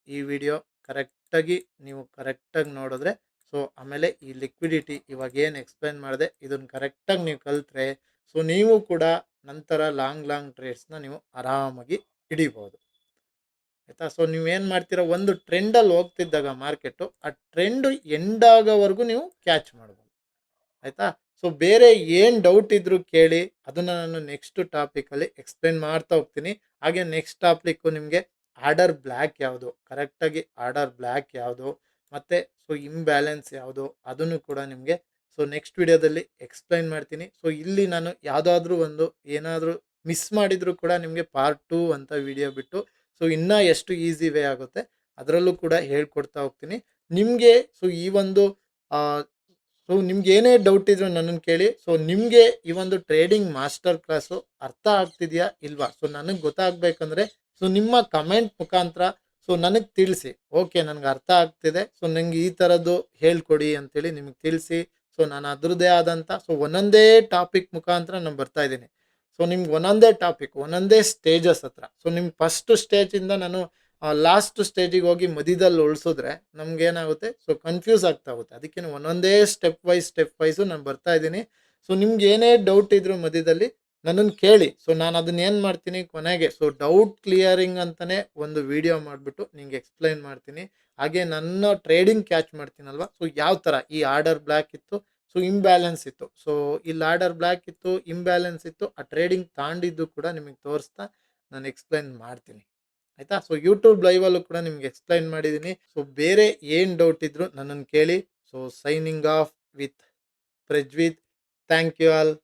ಈ ವಿಡಿಯೋ ಕರೆಕ್ಟಾಗಿ ನೀವು ಕರೆಕ್ಟಾಗಿ ನೋಡಿದ್ರೆ, ಸೊ ಆಮೇಲೆ ಈ ಲಿಕ್ವಿಡಿಟಿ ಇವಾಗ ಏನು ಎಕ್ಸ್ಪ್ಲೈನ್ ಮಾಡಿದೆ ಇದನ್ನು ಕರೆಕ್ಟಾಗಿ ನೀವು ಕಲಿತ್ರೆ ಸೊ ನೀವು ಕೂಡ ನಂತರ ಲಾಂಗ್ ಟ್ರೇಡ್ಸ್ನ ನೀವು ಆರಾಮಾಗಿ ಹಿಡಿಬೋದು ಆಯಿತಾ. ಸೊ ನೀವೇನು ಮಾಡ್ತೀರಾ, ಒಂದು ಟ್ರೆಂಡಲ್ಲಿ ಹೋಗ್ತಿದ್ದಾಗ ಮಾರ್ಕೆಟು ಆ ಟ್ರೆಂಡು ಎಂಡ್ ಆಗೋವರೆಗೂ ನೀವು ಕ್ಯಾಚ್ ಮಾಡ್ಬೋದು ಆಯಿತಾ. ಸೊ ಬೇರೆ ಏನು ಡೌಟ್ ಇದ್ದರೂ ಕೇಳಿ, ಅದನ್ನು ನಾನು ನೆಕ್ಸ್ಟ್ ಟಾಪಿಕಲ್ಲಿ ಎಕ್ಸ್ಪ್ಲೇನ್ ಮಾಡ್ತಾ ಹೋಗ್ತೀನಿ. ಹಾಗೆ ನೆಕ್ಸ್ಟ್ ಟಾಪಿಕ್ಕು ನಿಮಗೆ ಆರ್ಡರ್ ಬ್ಲ್ಯಾಕ್ ಯಾವುದು, ಕರೆಕ್ಟಾಗಿ ಆರ್ಡರ್ ಬ್ಲ್ಯಾಕ್ ಯಾವುದು ಮತ್ತು ಸೊ ಇಂಬ್ಯಾಲೆನ್ಸ್ ಯಾವುದು ಅದನ್ನು ಕೂಡ ನಿಮಗೆ ಸೊ ನೆಕ್ಸ್ಟ್ ವಿಡಿಯೋದಲ್ಲಿ ಎಕ್ಸ್ಪ್ಲೈನ್ ಮಾಡ್ತೀನಿ. ಸೊ ಇಲ್ಲಿ ನಾನು ಯಾವುದಾದ್ರೂ ಒಂದು ಏನಾದರೂ ಮಿಸ್ ಮಾಡಿದರೂ ಕೂಡ ನಿಮಗೆ ಪಾರ್ಟ್ 2 ಅಂತ ವಿಡಿಯೋ ಬಿಟ್ಟು ಸೊ ಇನ್ನೂ ಎಷ್ಟು ಈಸಿ ವೇ ಆಗುತ್ತೆ ಅದರಲ್ಲೂ ಕೂಡ ಹೇಳ್ಕೊಡ್ತಾ ಹೋಗ್ತೀನಿ ನಿಮಗೆ. ಸೊ ಈ ಒಂದು ಸೊ ನಿಮ್ಗೆ ಏನೇ ಡೌಟ್ ಇದ್ರೂ ನನ್ನನ್ನು ಕೇಳಿ. ಸೊ ನಿಮಗೆ ಈ ಒಂದು ಟ್ರೇಡಿಂಗ್ ಮಾಸ್ಟರ್ ಕ್ಲಾಸು ಅರ್ಥ ಆಗ್ತಿದೆಯಾ ಇಲ್ವಾ, ಸೊ ನನಗೆ ಗೊತ್ತಾಗಬೇಕಂದ್ರೆ ಸೊ ನಿಮ್ಮ ಕಮೆಂಟ್ ಮುಖಾಂತರ ಸೊ ನನಗೆ ತಿಳಿಸಿ. ಓಕೆ ನನಗೆ ಅರ್ಥ ಆಗ್ತಿದೆ, ಸೊ ನನಗೆ ಈ ಥರದ್ದು ಹೇಳ್ಕೊಡಿ ಅಂತೇಳಿ ನಿಮಗೆ ತಿಳಿಸಿ. ಸೊ ನಾನು ಅದರದ್ದೇ ಆದಂಥ ಸೊ ಒಂದೊಂದೇ ಟಾಪಿಕ್ ಮುಖಾಂತರ ನಾನು ಬರ್ತಾಯಿದ್ದೀನಿ. ಸೊ ನಿಮ್ಗೆ ಒಂದೊಂದೇ ಟಾಪಿಕ್ ಒಂದೊಂದೇ ಸ್ಟೇಜಸ್ ಹತ್ರ. ಸೊ ನಿಮ್ಗೆ ಫಸ್ಟ್ ಸ್ಟೇಜಿಂದ ನಾನು ಲಾಸ್ಟ್ ಸ್ಟೇಜಿಗೆ ಹೋಗಿ ಮಧ್ಯದಲ್ಲಿ ಉಳಿಸಿದ್ರೆ ನಮಗೇನಾಗುತ್ತೆ, ಸೊ ಕನ್ಫ್ಯೂಸ್ ಆಗ್ತಾ ಹೋಗುತ್ತೆ. ಅದಕ್ಕೆ ಒಂದೊಂದೇ ಸ್ಟೆಪ್ ವೈಸು ನಾನು ಬರ್ತಾ ಇದ್ದೀನಿ. ಸೊ ನಿಮ್ಗೆ ಏನೇ ಡೌಟ್ ಇದ್ರು ಮಧ್ಯದಲ್ಲಿ ನನ್ನನ್ನು ಕೇಳಿ. ಸೊ ನಾನು ಅದನ್ನ ಏನು ಮಾಡ್ತೀನಿ ಕೊನೆಗೆ ಸೊ ಡೌಟ್ ಕ್ಲಿಯರಿಂಗ್ ಅಂತಲೇ ಒಂದು ವಿಡಿಯೋ ಮಾಡಿಬಿಟ್ಟು ನಿಂಗೆ ಎಕ್ಸ್ಪ್ಲೈನ್ ಮಾಡ್ತೀನಿ. ಹಾಗೆ ನನ್ನ ಟ್ರೇಡಿಂಗ್ ಕ್ಯಾಚ್ ಮಾಡ್ತೀನಲ್ವ, ಸೊ ಯಾವ ಥರ ಈ ಆರ್ಡರ್ ಬ್ಲ್ಯಾಕ್ ಇತ್ತು, ಸೊ ಇಂಬ್ಯಾಲೆನ್ಸ್ ಇತ್ತು, ಸೊ ಇಲ್ಲಿ ಆರ್ಡರ್ ಬ್ಲ್ಯಾಕ್ ಇತ್ತು, ಇಂಬ್ಯಾಲೆನ್ಸ್ ಇತ್ತು, ಆ ಟ್ರೇಡಿಂಗ್ ತಾಂಡಿದ್ದು ಕೂಡ ನಿಮಗೆ ತೋರಿಸ್ತಾ ನಾನು ಎಕ್ಸ್ಪ್ಲೈನ್ ಮಾಡ್ತೀನಿ ಆಯಿತಾ. ಸೊ ಯೂಟ್ಯೂಬ್ ಲೈವಲ್ಲೂ ಕೂಡ ನಿಮ್ಗೆ ಎಕ್ಸ್ಪ್ಲೈನ್ ಮಾಡಿದ್ದೀನಿ. ಸೊ ಬೇರೆ ಏನು ಡೌಟ್ ಇದ್ರು ನನ್ನನ್ನು ಕೇಳಿ. So signing off with Prajwith. Thank you all.